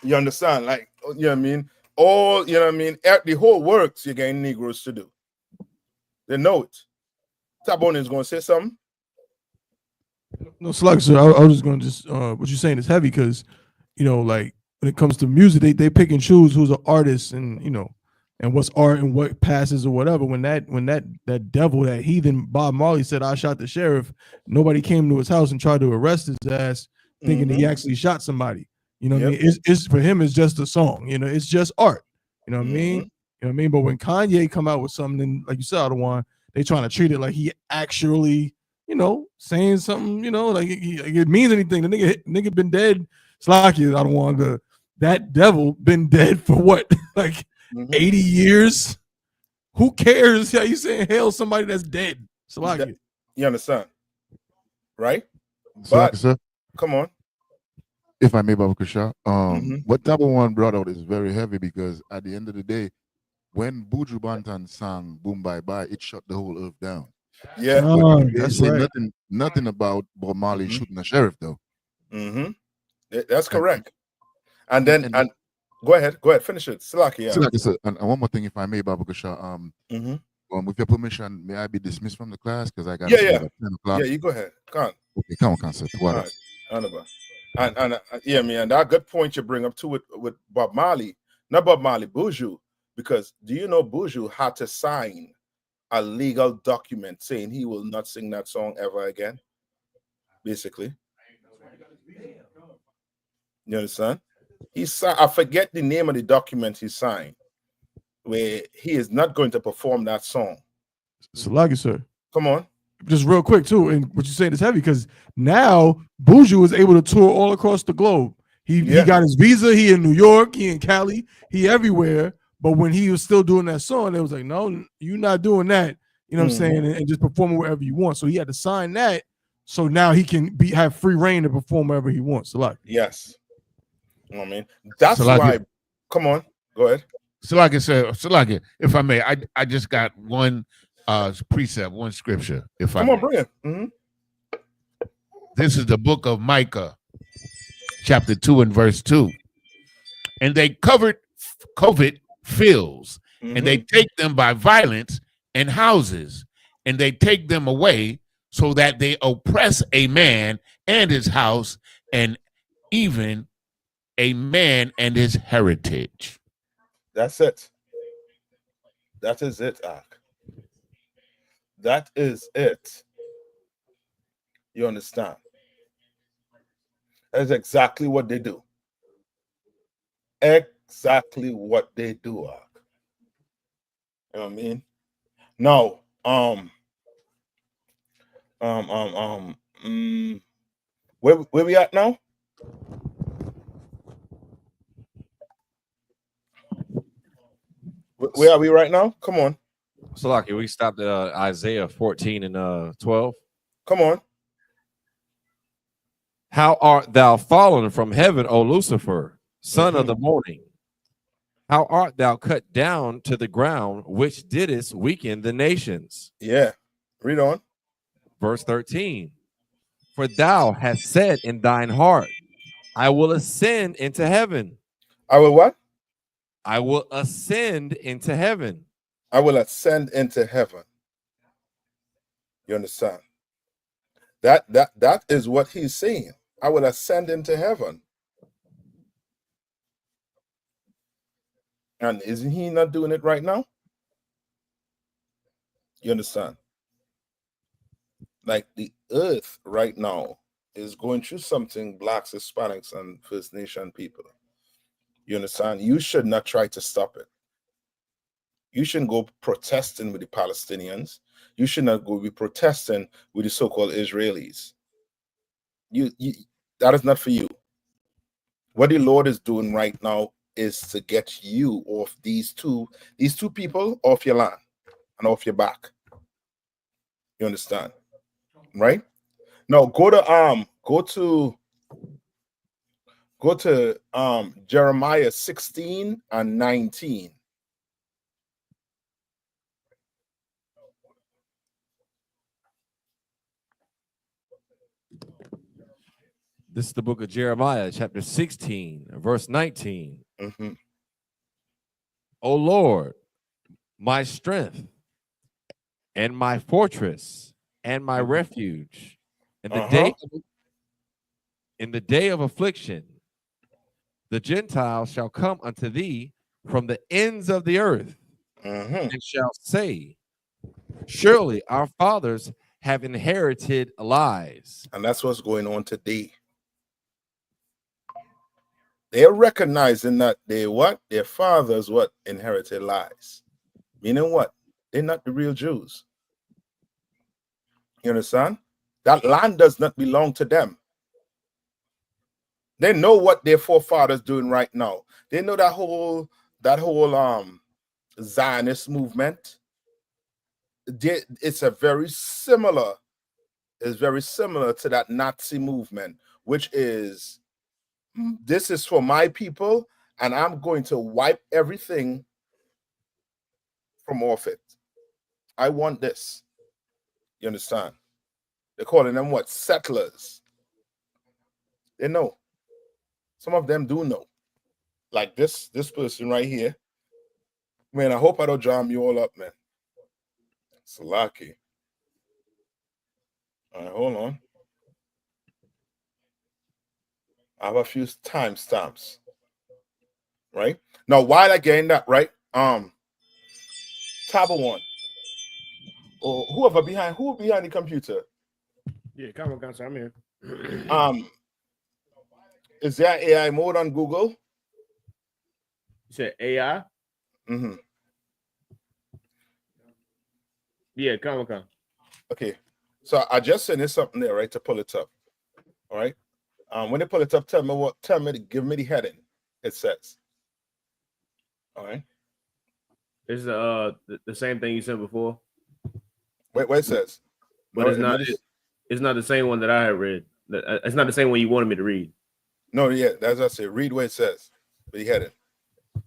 You understand? Like, you know what I mean? All, you know what I mean? The whole works you're getting Negroes to do. They know it. Tabone is going to say something. No, Slug, sir. I was just going to just what you're saying is heavy because, you know, like when it comes to music, they pick and choose who's an artist and, you know, and what's art and what passes or whatever. When that devil, that heathen Bob Marley said, "I shot the sheriff," nobody came to his house and tried to arrest his ass, thinking he actually shot somebody. You know what I mean? It's for him, it's just a song. You know, it's just art. You know what I mean? You know what I mean? But when Kanye come out with something, like you said, Adawan, they trying to treat it like he actually, you know, saying something, you know, like it means anything. The nigga been dead. Slacky, I don't want that devil been dead for what? Like 80 years? Who cares? How you saying hail somebody that's dead? Slacky. You understand? Right? Slacky, sir. Come on. If I may, Baba Kusha, what N.W.O brought out is very heavy because at the end of the day, when Buju Banton sang Boom Bye Bye, it shut the whole earth down. Yeah. That's right. Nothing about Bob Marley shooting a sheriff, though. That's correct. And then, go ahead, finish it. Slaki, Slaki, and one more thing, if I may, Baba Kusha, with your permission, may I be dismissed from the class? Because I got to at 10 o'clock. Yeah, you go ahead. Come on. Okay, come on, sir. All right. And yeah, man, that good point you bring up too with Bob Marley, not Bob Marley, Buju, because do you know Buju had to sign a legal document saying he will not sing that song ever again? Basically, you understand? I forget the name of the document he signed, where he is not going to perform that song. Salagi, sir. Come on. Just real quick too, and what you're saying is heavy because now Buju is able to tour all across the globe. He got his visa. He in New York. He in Cali. He everywhere. But when he was still doing that song, it was like, no, you're not doing that. You know what I'm saying? And just performing wherever you want. So he had to sign that. So now he can have free reign to perform wherever he wants. Salagi. Yes. You know what I mean? That's why. Come on. Go ahead. Salaki, if I may, I just got one precept, one scripture. If I bring it. This is the book of Micah, chapter 2 and verse 2. And they covet fields, and they take them by violence and houses, and they take them away so that they oppress a man and his house, and even a man and his heritage. That's it. That is it, Ak. That is it. You understand? That's exactly what they do. Exactly what they do. Ark. You know what I mean? Now, where we at now? Where are we right now? Come on. Salaki, we stopped at Isaiah 14 and 12. Come on. How art thou fallen from heaven, O Lucifer, son of the morning? How art thou cut down to the ground, which didst weaken the nations? Yeah. Read on. Verse 13. For thou hast said in thine heart, I will ascend into heaven. I will what? I will ascend into heaven. I will ascend into heaven. You understand? That is what he's saying. I will ascend into heaven. And isn't he not doing it right now? You understand? Like the earth right now is going through something, blacks, Hispanics, and First Nation people. You understand? You should not try to stop it. You shouldn't go protesting with the Palestinians. You should not go be protesting with the so-called Israelis. You that is not for you. What the Lord is doing right now is to get you off these two people off your land and off your back. You understand? Right? Now go to Jeremiah 16 and 19. This is the book of Jeremiah, chapter 16, verse 19. O Lord, my strength and my fortress and my refuge, in the day of affliction, the Gentiles shall come unto thee from the ends of the earth, and shall say, surely our fathers have inherited lies. And that's what's going on today. They're recognizing that their fathers inherited lies. Meaning what? They're not the real Jews. You understand? That land does not belong to them. They know what their forefathers doing right now. They know that whole Zionist movement. It's very similar to that Nazi movement, which is, this is for my people, and I'm going to wipe everything from off it. I want this. You understand? They're calling them what? Settlers. They know. Some of them do know. Like this person right here. Man, I hope I don't jam you all up, man. It's lucky. All right, hold on. I have a few timestamps. Right? Now, while I getting that, right? Tab 1. Or who behind the computer? Yeah, come on, guys, I'm here. Is there AI mode on Google? You said AI? Yeah, come on. Okay. So I just sent you something there, right, to pull it up. All right. When they pull it up, give me the heading. It says. All right. This is the same thing you said before. Wait, what it says? But no, it's not the same one that I had read. It's not the same one you wanted me to read. No, yeah, that's what I said. Read what it says. But you had it. It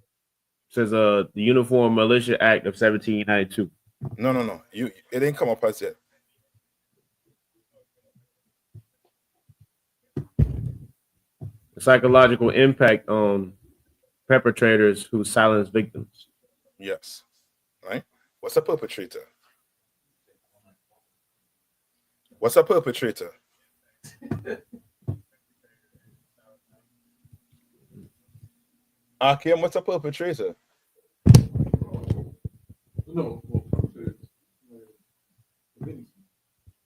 says the Uniform Militia Act of 1792. No. It didn't come up as yet. The psychological impact on perpetrators who silence victims. Yes. Right? What's a perpetrator? What's a perpetrator? Akim, what's a perpetrator?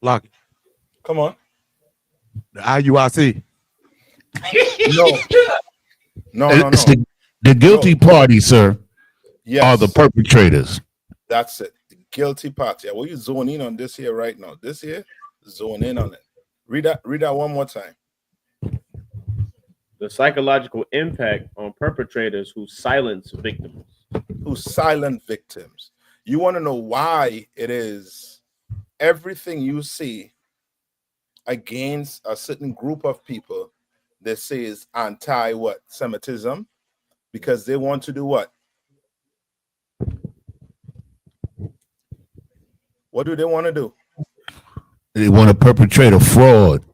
Lock it. Come on. IUIC. No. It's the guilty party, sir, Yes. are the perpetrators. That's it. The guilty party. Will you zone in on this here right now? This here, zone in on it. Read that one more time. The psychological impact on perpetrators who silence victims. Who silent victims. You want to know why it is everything you see against a certain group of people that say is anti what? Semitism? Because they want to do what? What do they want to do? They want to perpetrate a fraud.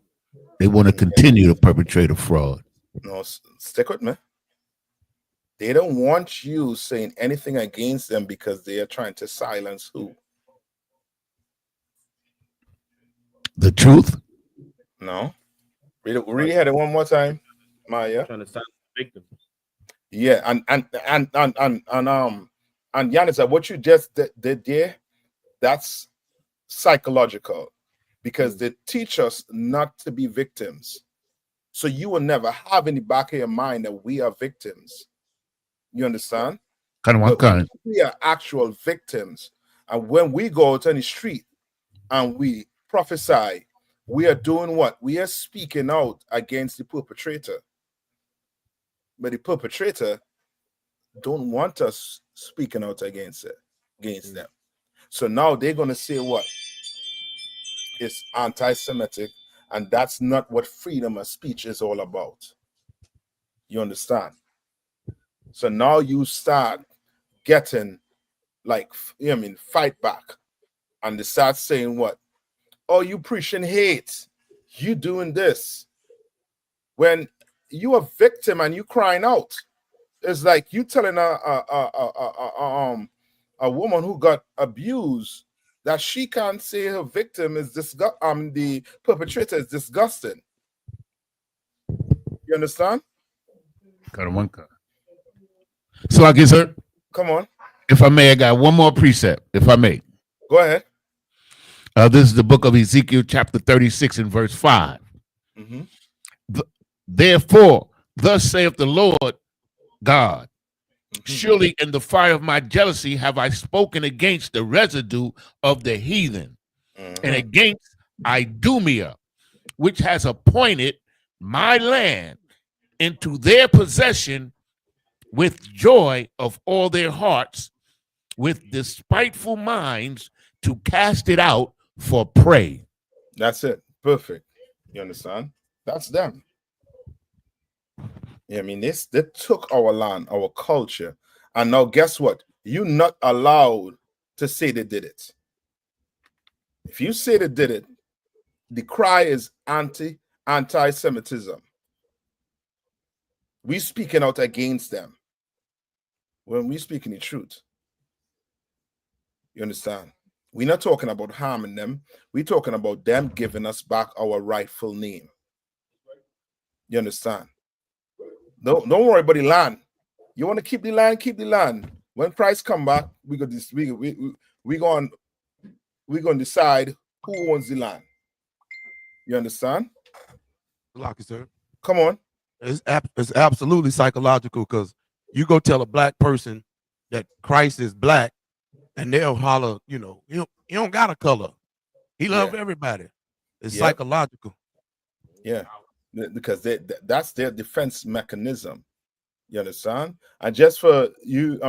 They want to continue to perpetrate a fraud. No, stick with me. They don't want you saying anything against them because they are trying to silence who? The truth? No. Read it one more time, Maya. Trying to silence victims. Yeah, and Yanis, what you just did there, that's psychological because they teach us not to be victims. So you will never have in the back of your mind that we are victims. You understand? We are actual victims. And when we go out on the street and we prophesy, we are doing what? We are speaking out against the perpetrator. But the perpetrator don't want us speaking out against them. So now they're going to say what? It's anti-Semitic, and that's not what freedom of speech is all about. You understand? So now you start getting like, fight back. And they start saying what? Oh, you preaching hate. You doing this. When you a victim and you crying out, it's like you telling a woman who got abused that she can't say her victim is the perpetrator is disgusting. You understand? So, like, sir, come on. If I may, I got one more precept. If I may, go ahead. This is the book of Ezekiel, chapter 36, and verse 5. Mm-hmm. Therefore, thus saith the Lord God, surely in the fire of my jealousy have I spoken against the residue of the heathen and against Idumea, which has appointed my land into their possession with joy of all their hearts, with despiteful minds to cast it out for prey. That's it. Perfect. You understand? That's them. Yeah, I mean, they took our land, our culture, and now guess what? You're not allowed to say they did it. If you say they did it, the cry is anti-Semitism. We speaking out against them when we speaking the truth. You understand? We're not talking about harming them. We're talking about them giving us back our rightful name. You understand? Don't worry about the land. You want to keep the land, keep the land. When price come back, we going to decide who owns the land. You understand? Lucky, sir. Come on. It's absolutely psychological because you go tell a black person that Christ is black, and they'll holler, you don't got a color. He love everybody. It's psychological. Yeah, because that's their defense mechanism. You understand? And just for you,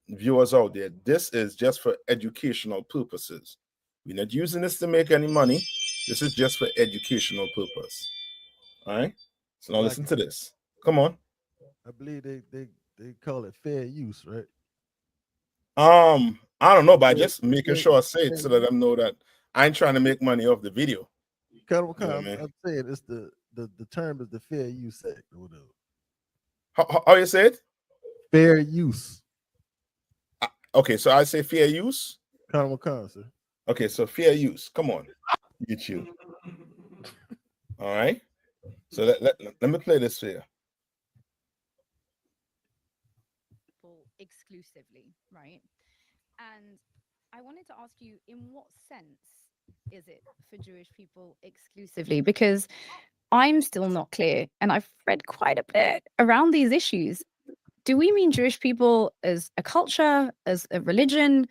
viewers out there, this is just for educational purposes. We're not using this to make any money. This is just for educational purpose. All right. So now listen to this. Come on. I believe they call it fair use, right? I don't know, but I just making sure I say it so that I know that I ain't trying to make money off the video. I'm saying it's the term is the fair use act or whatever. How you say it? Fair use. Okay, so I say fair use. Sir. Okay, so fair use. Come on, YouTube. All right. So let me play this here. Exclusively, right? And I wanted to ask you, in what sense is it for Jewish people exclusively? Because I'm still not clear, and I've read quite a bit around these issues. Do we mean Jewish people as a culture, as a religion,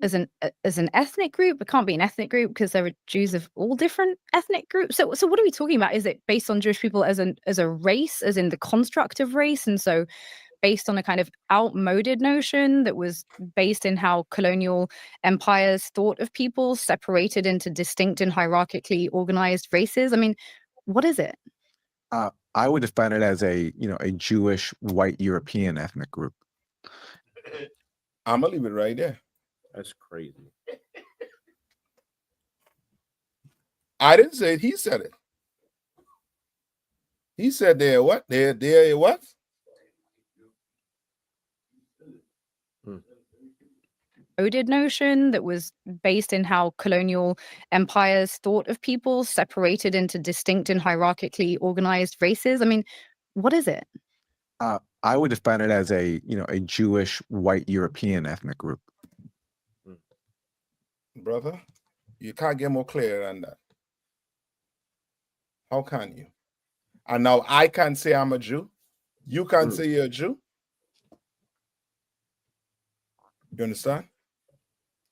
as an ethnic group? It can't be an ethnic group because there are Jews of all different ethnic groups. So what are we talking about? Is it based on Jewish people as a race, as in the construct of race, and so based on a kind of outmoded notion that was based in how colonial empires thought of people, separated into distinct and hierarchically organized races? I mean, what is it? I would define it as a Jewish white European ethnic group. I'm gonna leave it right there. That's crazy. I didn't say it. He said it. He said they're what? They're what? Coded notion that was based in how colonial empires thought of people, separated into distinct and hierarchically organized races. I mean, what is it? I would define it as a Jewish white European ethnic group. Brother, you can't get more clear than that. How can you? And now I can't say I'm a Jew. You can't say you're a Jew. You understand?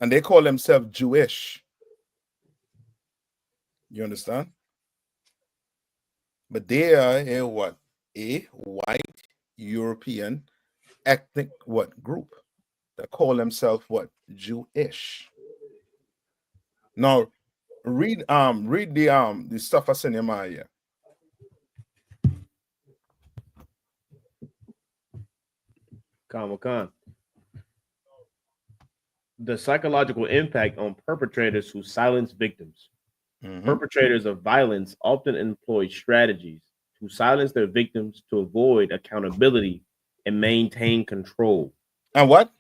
And they call themselves Jewish. You understand? But they are a what? A white European ethnic what group that call themselves what? Jewish. Now read the stuff I sent you here. Khan. The psychological impact on perpetrators who silence victims. Perpetrators of violence often employ strategies to silence their victims to avoid accountability and maintain control. And what?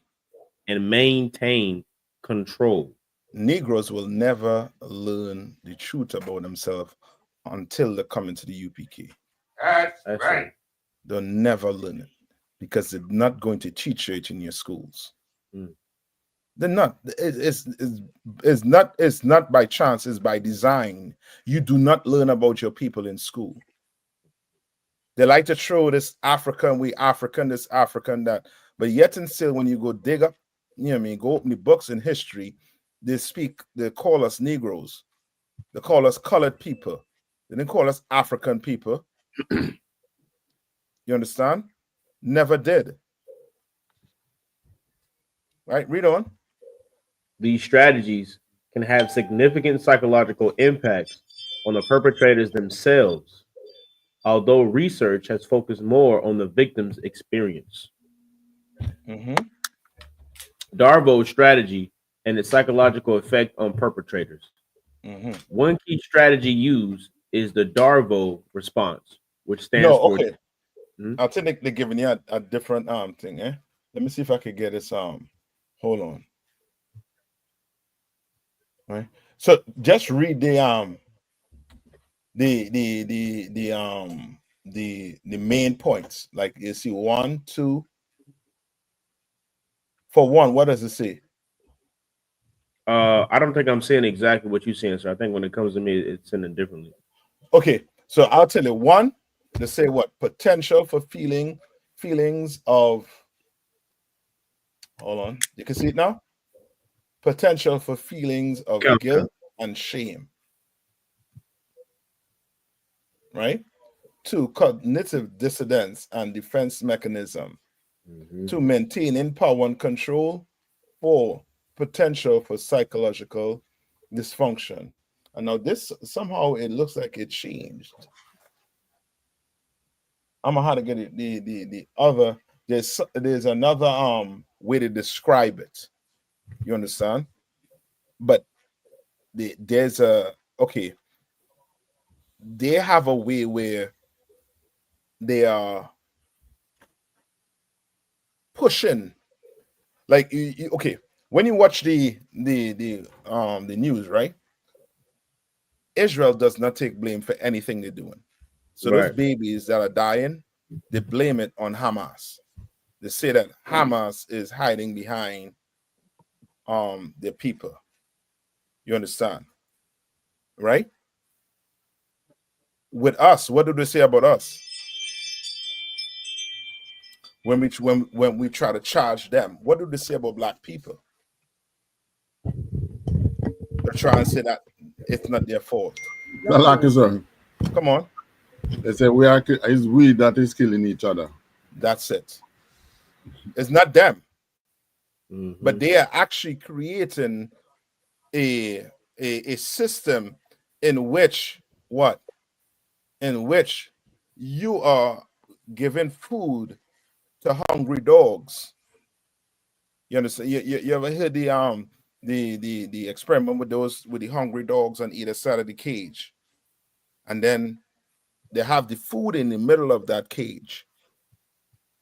And maintain control. Negroes will never learn the truth about themselves until they come into the UPK. That's right. They'll never learn it because they're not going to teach it in your schools. They're not. It's not by chance. It's by design. You do not learn about your people in school. They like to throw this African, we African, this African, that. But yet and still, when you go dig up, go open the books in history, they call us Negroes. They call us colored people. They didn't call us African people. You understand? Never did. Right? Read on. These strategies can have significant psychological impacts on the perpetrators themselves, although research has focused more on the victim's experience. N.W.O strategy and its psychological effect on perpetrators. One key strategy used is the N.W.O response, which stands for. Okay. I think they're giving you a different thing. Let me see if I could get this. Hold on. Right. So just read the main points. Like you see 1, 2. For one, what does it say? I don't think I'm saying exactly what you're saying, sir. I think when it comes to me, it's sending differently. Okay, so I'll tell you. 1, they say what? Potential for feelings of. Hold on, you can see it now. Potential for feelings of guilt and shame. Right? 2, cognitive dissonance and defense mechanism. 2, maintaining power and control. 4, potential for psychological dysfunction. And now this somehow it looks like it changed. I'm gonna have to get it, the other. There's another way to describe it. You understand? But there's a okay. They have a way where they are pushing, like okay. When you watch the news, right? Israel does not take blame for anything they're doing. So those babies that are dying, they blame it on Hamas. They say that Hamas is hiding behind their people. You understand? right? With us, what do they say about us? When we try to charge them, what do they say about black people? They try and say that it's not their fault. Like sir. Come on. They say it's we that is killing each other. That's it. It's not them. But they are actually creating a system in which what? In which you are giving food to hungry dogs. You understand? You ever heard the experiment with the hungry dogs on either side of the cage, and then they have the food in the middle of that cage,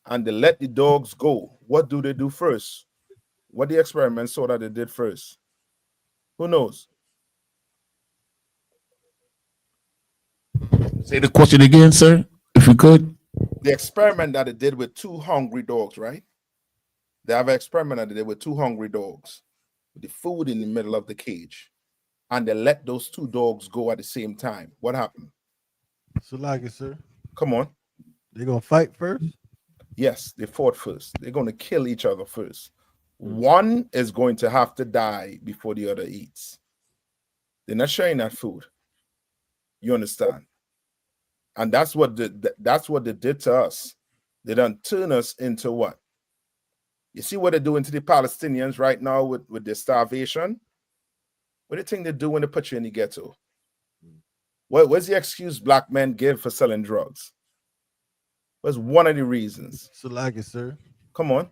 and they let the dogs go. What do they do first? What the experiment saw that they did first? Who knows? Say the question again, sir, if you could. The experiment that they did with two hungry dogs, right? They have an experiment that they did with two hungry dogs, with the food in the middle of the cage, and they let those two dogs go at the same time. What happened? So like it, sir. Come on. They're gonna fight first? Yes, they fought first. They're gonna kill each other first. One is going to have to die before the other eats. They're not sharing that food. You understand? And that's what they did to us. They done turn us into what? You see what they're doing to the Palestinians right now with their starvation? What do you think they do when they put you in the ghetto? What's the excuse black men give for selling drugs? What's one of the reasons? So like it, sir. Come on.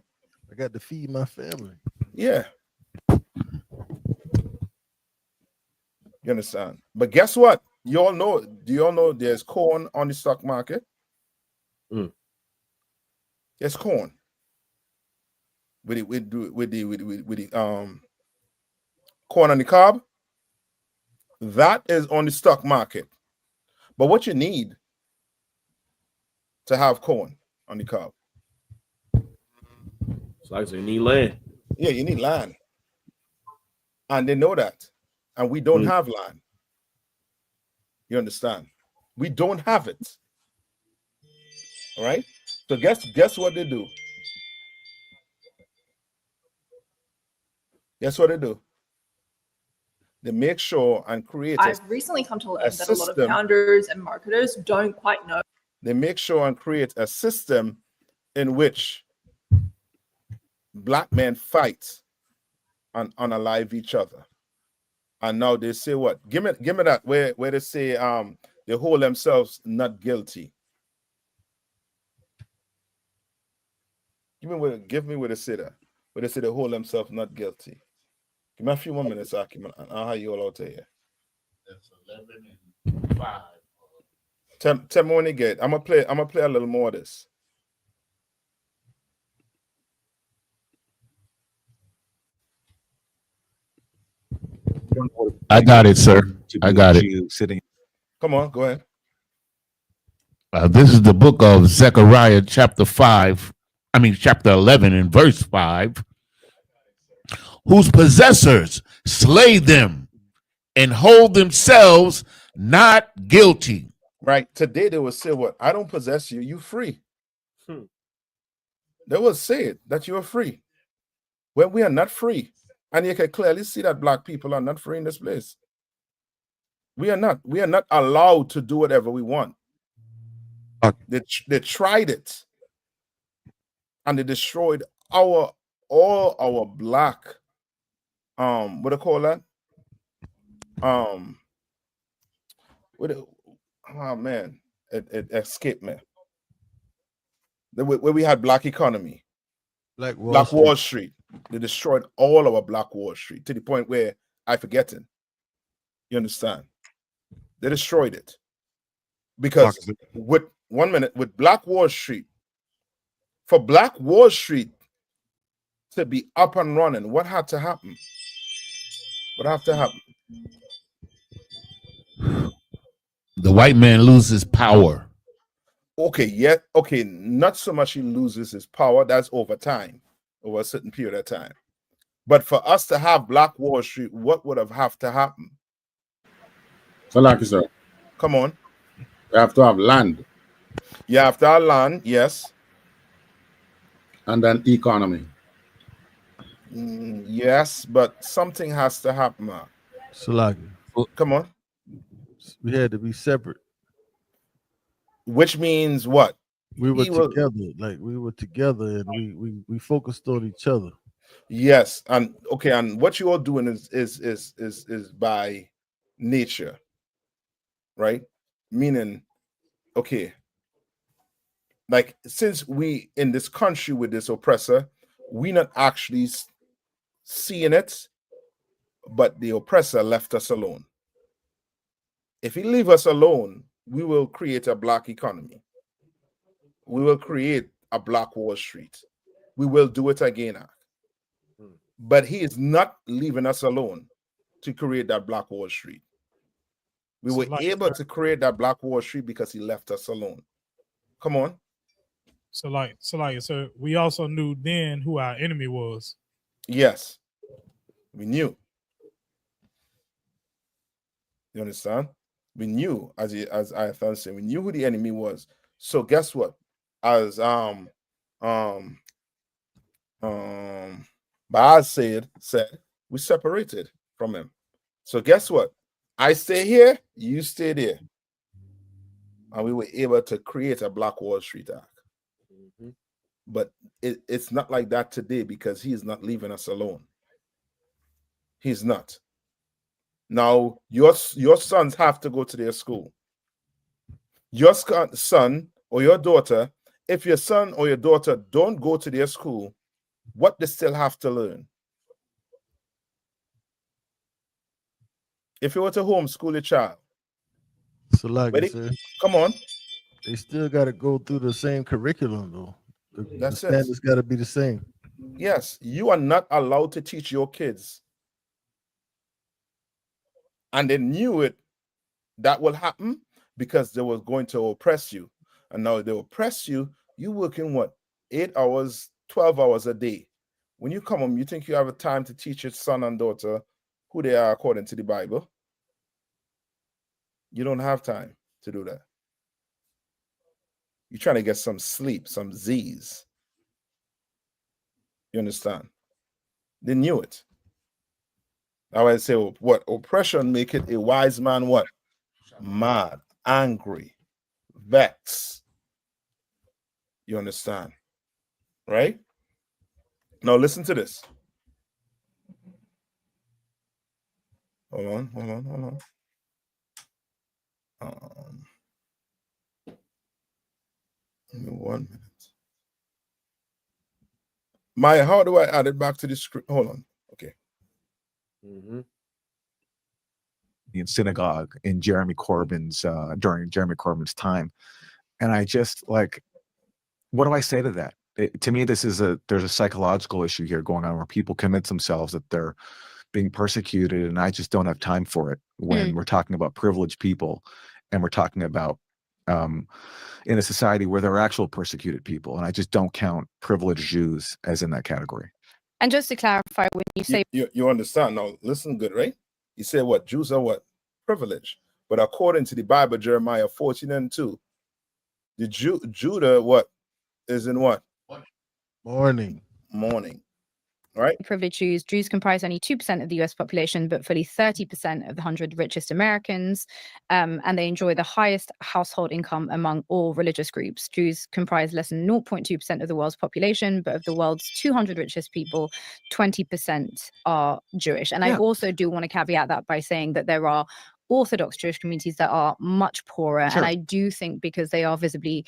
I got to feed my family. Yeah. You understand? But guess what? You all know, do you all know there's corn on the stock market? There's corn. With the corn on the cob. That is on the stock market. But what you need to have corn on the cob? So like you need land. Yeah, you need land. And they know that. And we don't have land. You understand? We don't have it. All right? So guess what they do? Guess what they do? They make sure and create I've recently come to learn that a lot of system. founders and marketers don't quite know. They make sure and create a system in which black men fight and unalive each other. And now they say what? Give me that where they say they hold themselves not guilty. Give me where they say that. Where they say they hold themselves not guilty. Give me a few more minutes, Akim, and I'll have you all out here. That's 11 and 5. Tell me when you get. I'm gonna play a little more of this. I got it, sir. I got it. Sitting. Come on, go ahead. This is the book of Zechariah, chapter 11 and verse 5. Whose possessors slay them and hold themselves not guilty. Right. Today they will say what? I don't possess you. You free. They will say it, that you are free. When we are not free. And you can clearly see that black people are not free in this place. We are not. We are not allowed to do whatever we want. They tried it. And they destroyed all our black, what do you call that? Oh man, it escaped me. Where we had black economy, Black Wall Street. They destroyed all our Black Wall Street to the point where I forgetting. You understand? They destroyed it because with Black Wall Street, for Black Wall Street to be up and running, what had to happen? What had to happen? The white man loses power. Okay, yeah, okay, not so much he loses his power, that's over time, over a certain period of time. But for us to have Black Wall Street, what would have to happen? So like you sir, Come on. you have to have land You have to have land, yes. and then economy. Yes, but something has to happen, man. Salaki. Come on. We had to be separate. Which means what? We were He will. together, like we were together, and we focused on each other. Yes, and okay, and what you are doing is by nature, right? Meaning, okay, like since we in this country with this oppressor, we not actually seeing it, but the oppressor left us alone. If he leave us alone, we will create a black economy. We will create a black Wall Street. We will do it again. But he is not leaving us alone to create that black Wall Street. We were able to create that black Wall Street because he left us alone. Come on. So we also knew then who our enemy was. Yes, we knew. You understand? We knew, as Ayathan said, we knew who the enemy was. So guess what? As Baaz said, we separated from him. So guess what? I stay here, you stay there. And we were able to create a Black Wall Street Act. But it's not like that today because he is not leaving us alone. He's not. Now, your sons have to go to their school. Your son or your daughter, if your son or your daughter don't go to their school, what they still have to learn? If you were to homeschool your child, Salaki, come on. They still got to go through the same curriculum, though. The That's it. standards got to be the same. Yes, you are not allowed to teach your kids. And they knew it, that will happen because they were going to oppress you. And now they oppress you, you working what? 8 hours, 12 hours a day. When you come home, you think you have a time to teach your son and daughter who they are according to the Bible? You don't have time to do that. You're trying to get some sleep, some Z's. You understand? They knew it. Now I say, what? Oppression make it a wise man what? Mad, angry, vexed. You understand? Right? Now listen to this. Hold on. Give me 1 minute. Maya, how do I add it back to the script? Hold on. Okay. In synagogue in Jeremy Corbyn's during Jeremy Corbyn's time, and I just like, what do I say to that? To me, there's a psychological issue here going on where people convince themselves that they're being persecuted, and I just don't have time for it when we're talking about privileged people, and we're talking about in a society where there are actual persecuted people, and I just don't count privileged Jews as in that category. And just to clarify, when you say you understand now, listen good, right? You say what? Jews are what? Privileged. But according to the Bible, Jeremiah 14:2, the Judah what is in what? Morning. Right? Privileged Jews comprise only 2% of the US population, but fully 30% of the 100 richest Americans. And they enjoy the highest household income among all religious groups. Jews comprise less than 0.2% of the world's population, but of the world's 200 richest people, 20% are Jewish. And I also do want to caveat that by saying that there are Orthodox Jewish communities that are much poorer. Sure. And I do think because they are visibly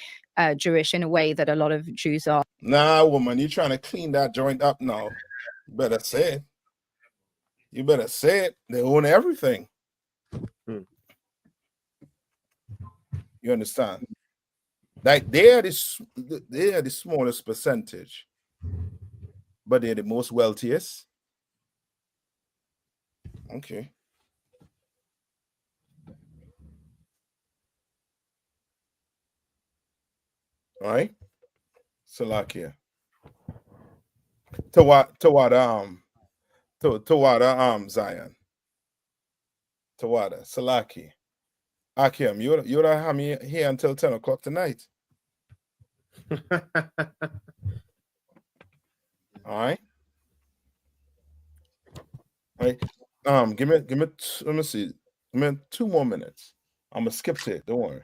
Jewish in a way that a lot of Jews are. Nah, woman, you're trying to clean that joint up now. You better say it. You better say it. They own everything. You understand? Like they are the smallest percentage, but they're the most wealthiest. Okay. All right. Salakia. Tawada Zion. Tawada Salaki. Akim, you would have me here until 10 o'clock tonight. All right. All right. Give me let me see. Give me 2 more minutes. I'm gonna skip to it. Don't worry.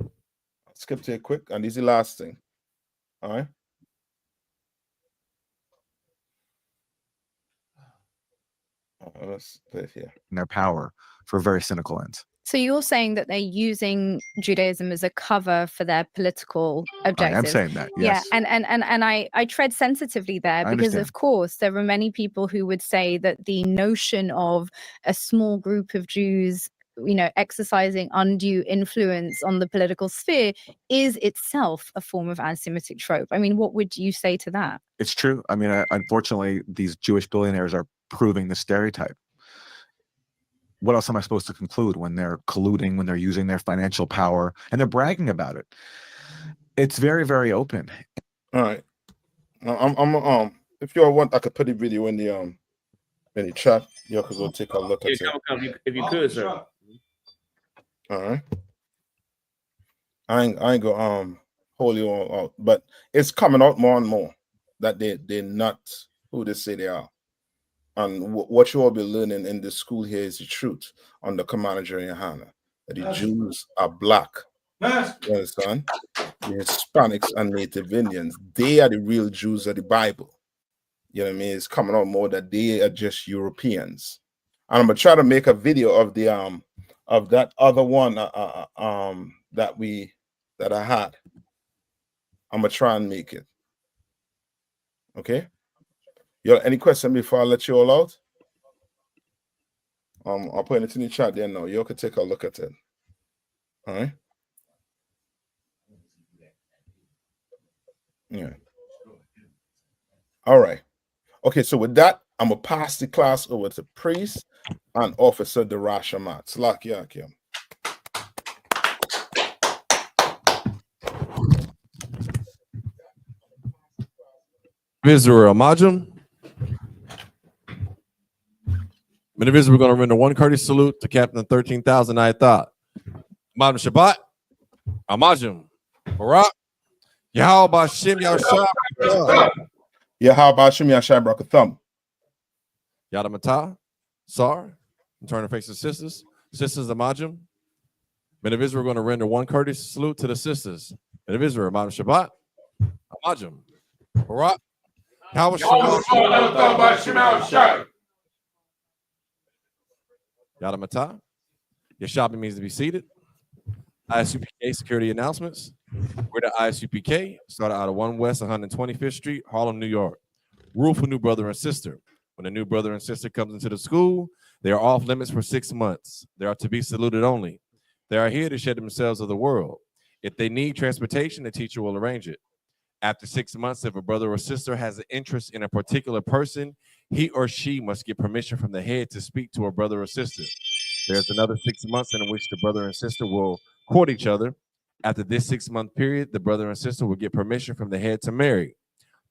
I'll skip to it quick, and this is the last thing. All right. Let's play it here. And their power for very cynical ends. So you're saying that they're using Judaism as a cover for their political objectives? I'm saying that, Yeah, yes. and I tread sensitively there I because, understand. of course, there are many people who would say that the notion of a small group of Jews, you know, exercising undue influence on the political sphere is itself a form of anti-Semitic trope. I mean, what would you say to that? It's true. I mean, unfortunately, these Jewish billionaires are proving the stereotype. What else am I supposed to conclude when they're colluding, when they're using their financial power and they're bragging about it? It's very, very open. All right. I'm if you all want, I could put the video in the chat. You could go take a look at it. If you could, sir. All right. I ain't go hold you all out, but it's coming out more and more that they're not who they say they are. And what you all be learning in the school here is the truth on the Commander General Hannah, that the Jews are black. You understand? The Hispanics and Native Indians, they are the real Jews of the Bible. You know what I mean? It's coming out more that they are just Europeans. And I'm gonna try to make a video of the of that other one that I had. I'm gonna try and make it. Okay. Yo, any question before I let you all out? I'll put it in the chat there now. You can take a look at it. All right. Yeah. All right. Okay, so with that, I'm gonna pass the class over to Priest and Officer Darashamat. Slack Yakim. Israel Majum. Many visitors, we're going to render one courteous salute to Captain 13,000 I thought. Madam Shabbat, Amajum, Barak, Yahal Bashim Yahshab, Yahal Bashim Yahshab Brakathum. Yadamata, Sar, and turn to face the sisters. Sisters Amajum. Many visitors, we're going to render one courteous salute to the sisters. Many visitors, Madam Shabbat, Amajum, Barak, Yahal Bashim Yadamata. Yashabi means to be seated. ISUPK security announcements. We're the ISUPK, started out of 1 West 125th Street, Harlem, New York. Rule for new brother and sister. When a new brother and sister comes into the school, they are off limits for 6 months. They are to be saluted only. They are here to shed themselves of the world. If they need transportation, the teacher will arrange it. After 6 months, if a brother or sister has an interest in a particular person, he or she must get permission from the head to speak to a brother or sister. There's another 6 months in which the brother and sister will court each other. After this 6-month period, the brother and sister will get permission from the head to marry.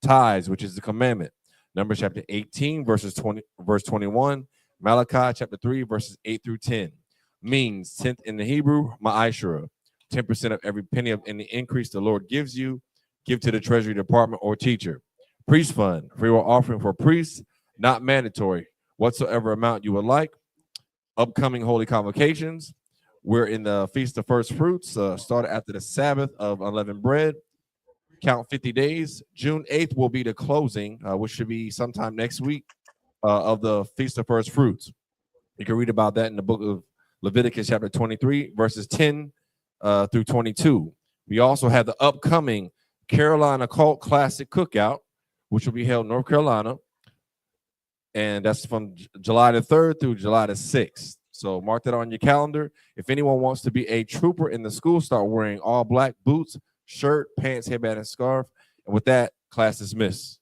Tithes, which is the commandment. Numbers chapter 18, verse 21. Malachi chapter 3, verses 8 through 10. Means 10th in the Hebrew, ma'ashra. 10% of every penny of any increase the Lord gives you, give to the treasury department or teacher. Priest fund, free will offering for priests, not mandatory. Whatsoever amount you would like. Upcoming holy convocations. We're in the Feast of First Fruits, started after the Sabbath of unleavened bread. Count 50 days. June 8th will be the closing, which should be sometime next week, of the Feast of First Fruits. You can read about that in the book of Leviticus chapter 23, verses 10 through 22. We also have the upcoming Carolina Cult Classic Cookout, which will be held in North Carolina. And that's from July the 3rd through July the 6th. So mark that on your calendar. If anyone wants to be a trooper in the school, start wearing all black boots, shirt, pants, headband, and scarf. And with that, class dismissed.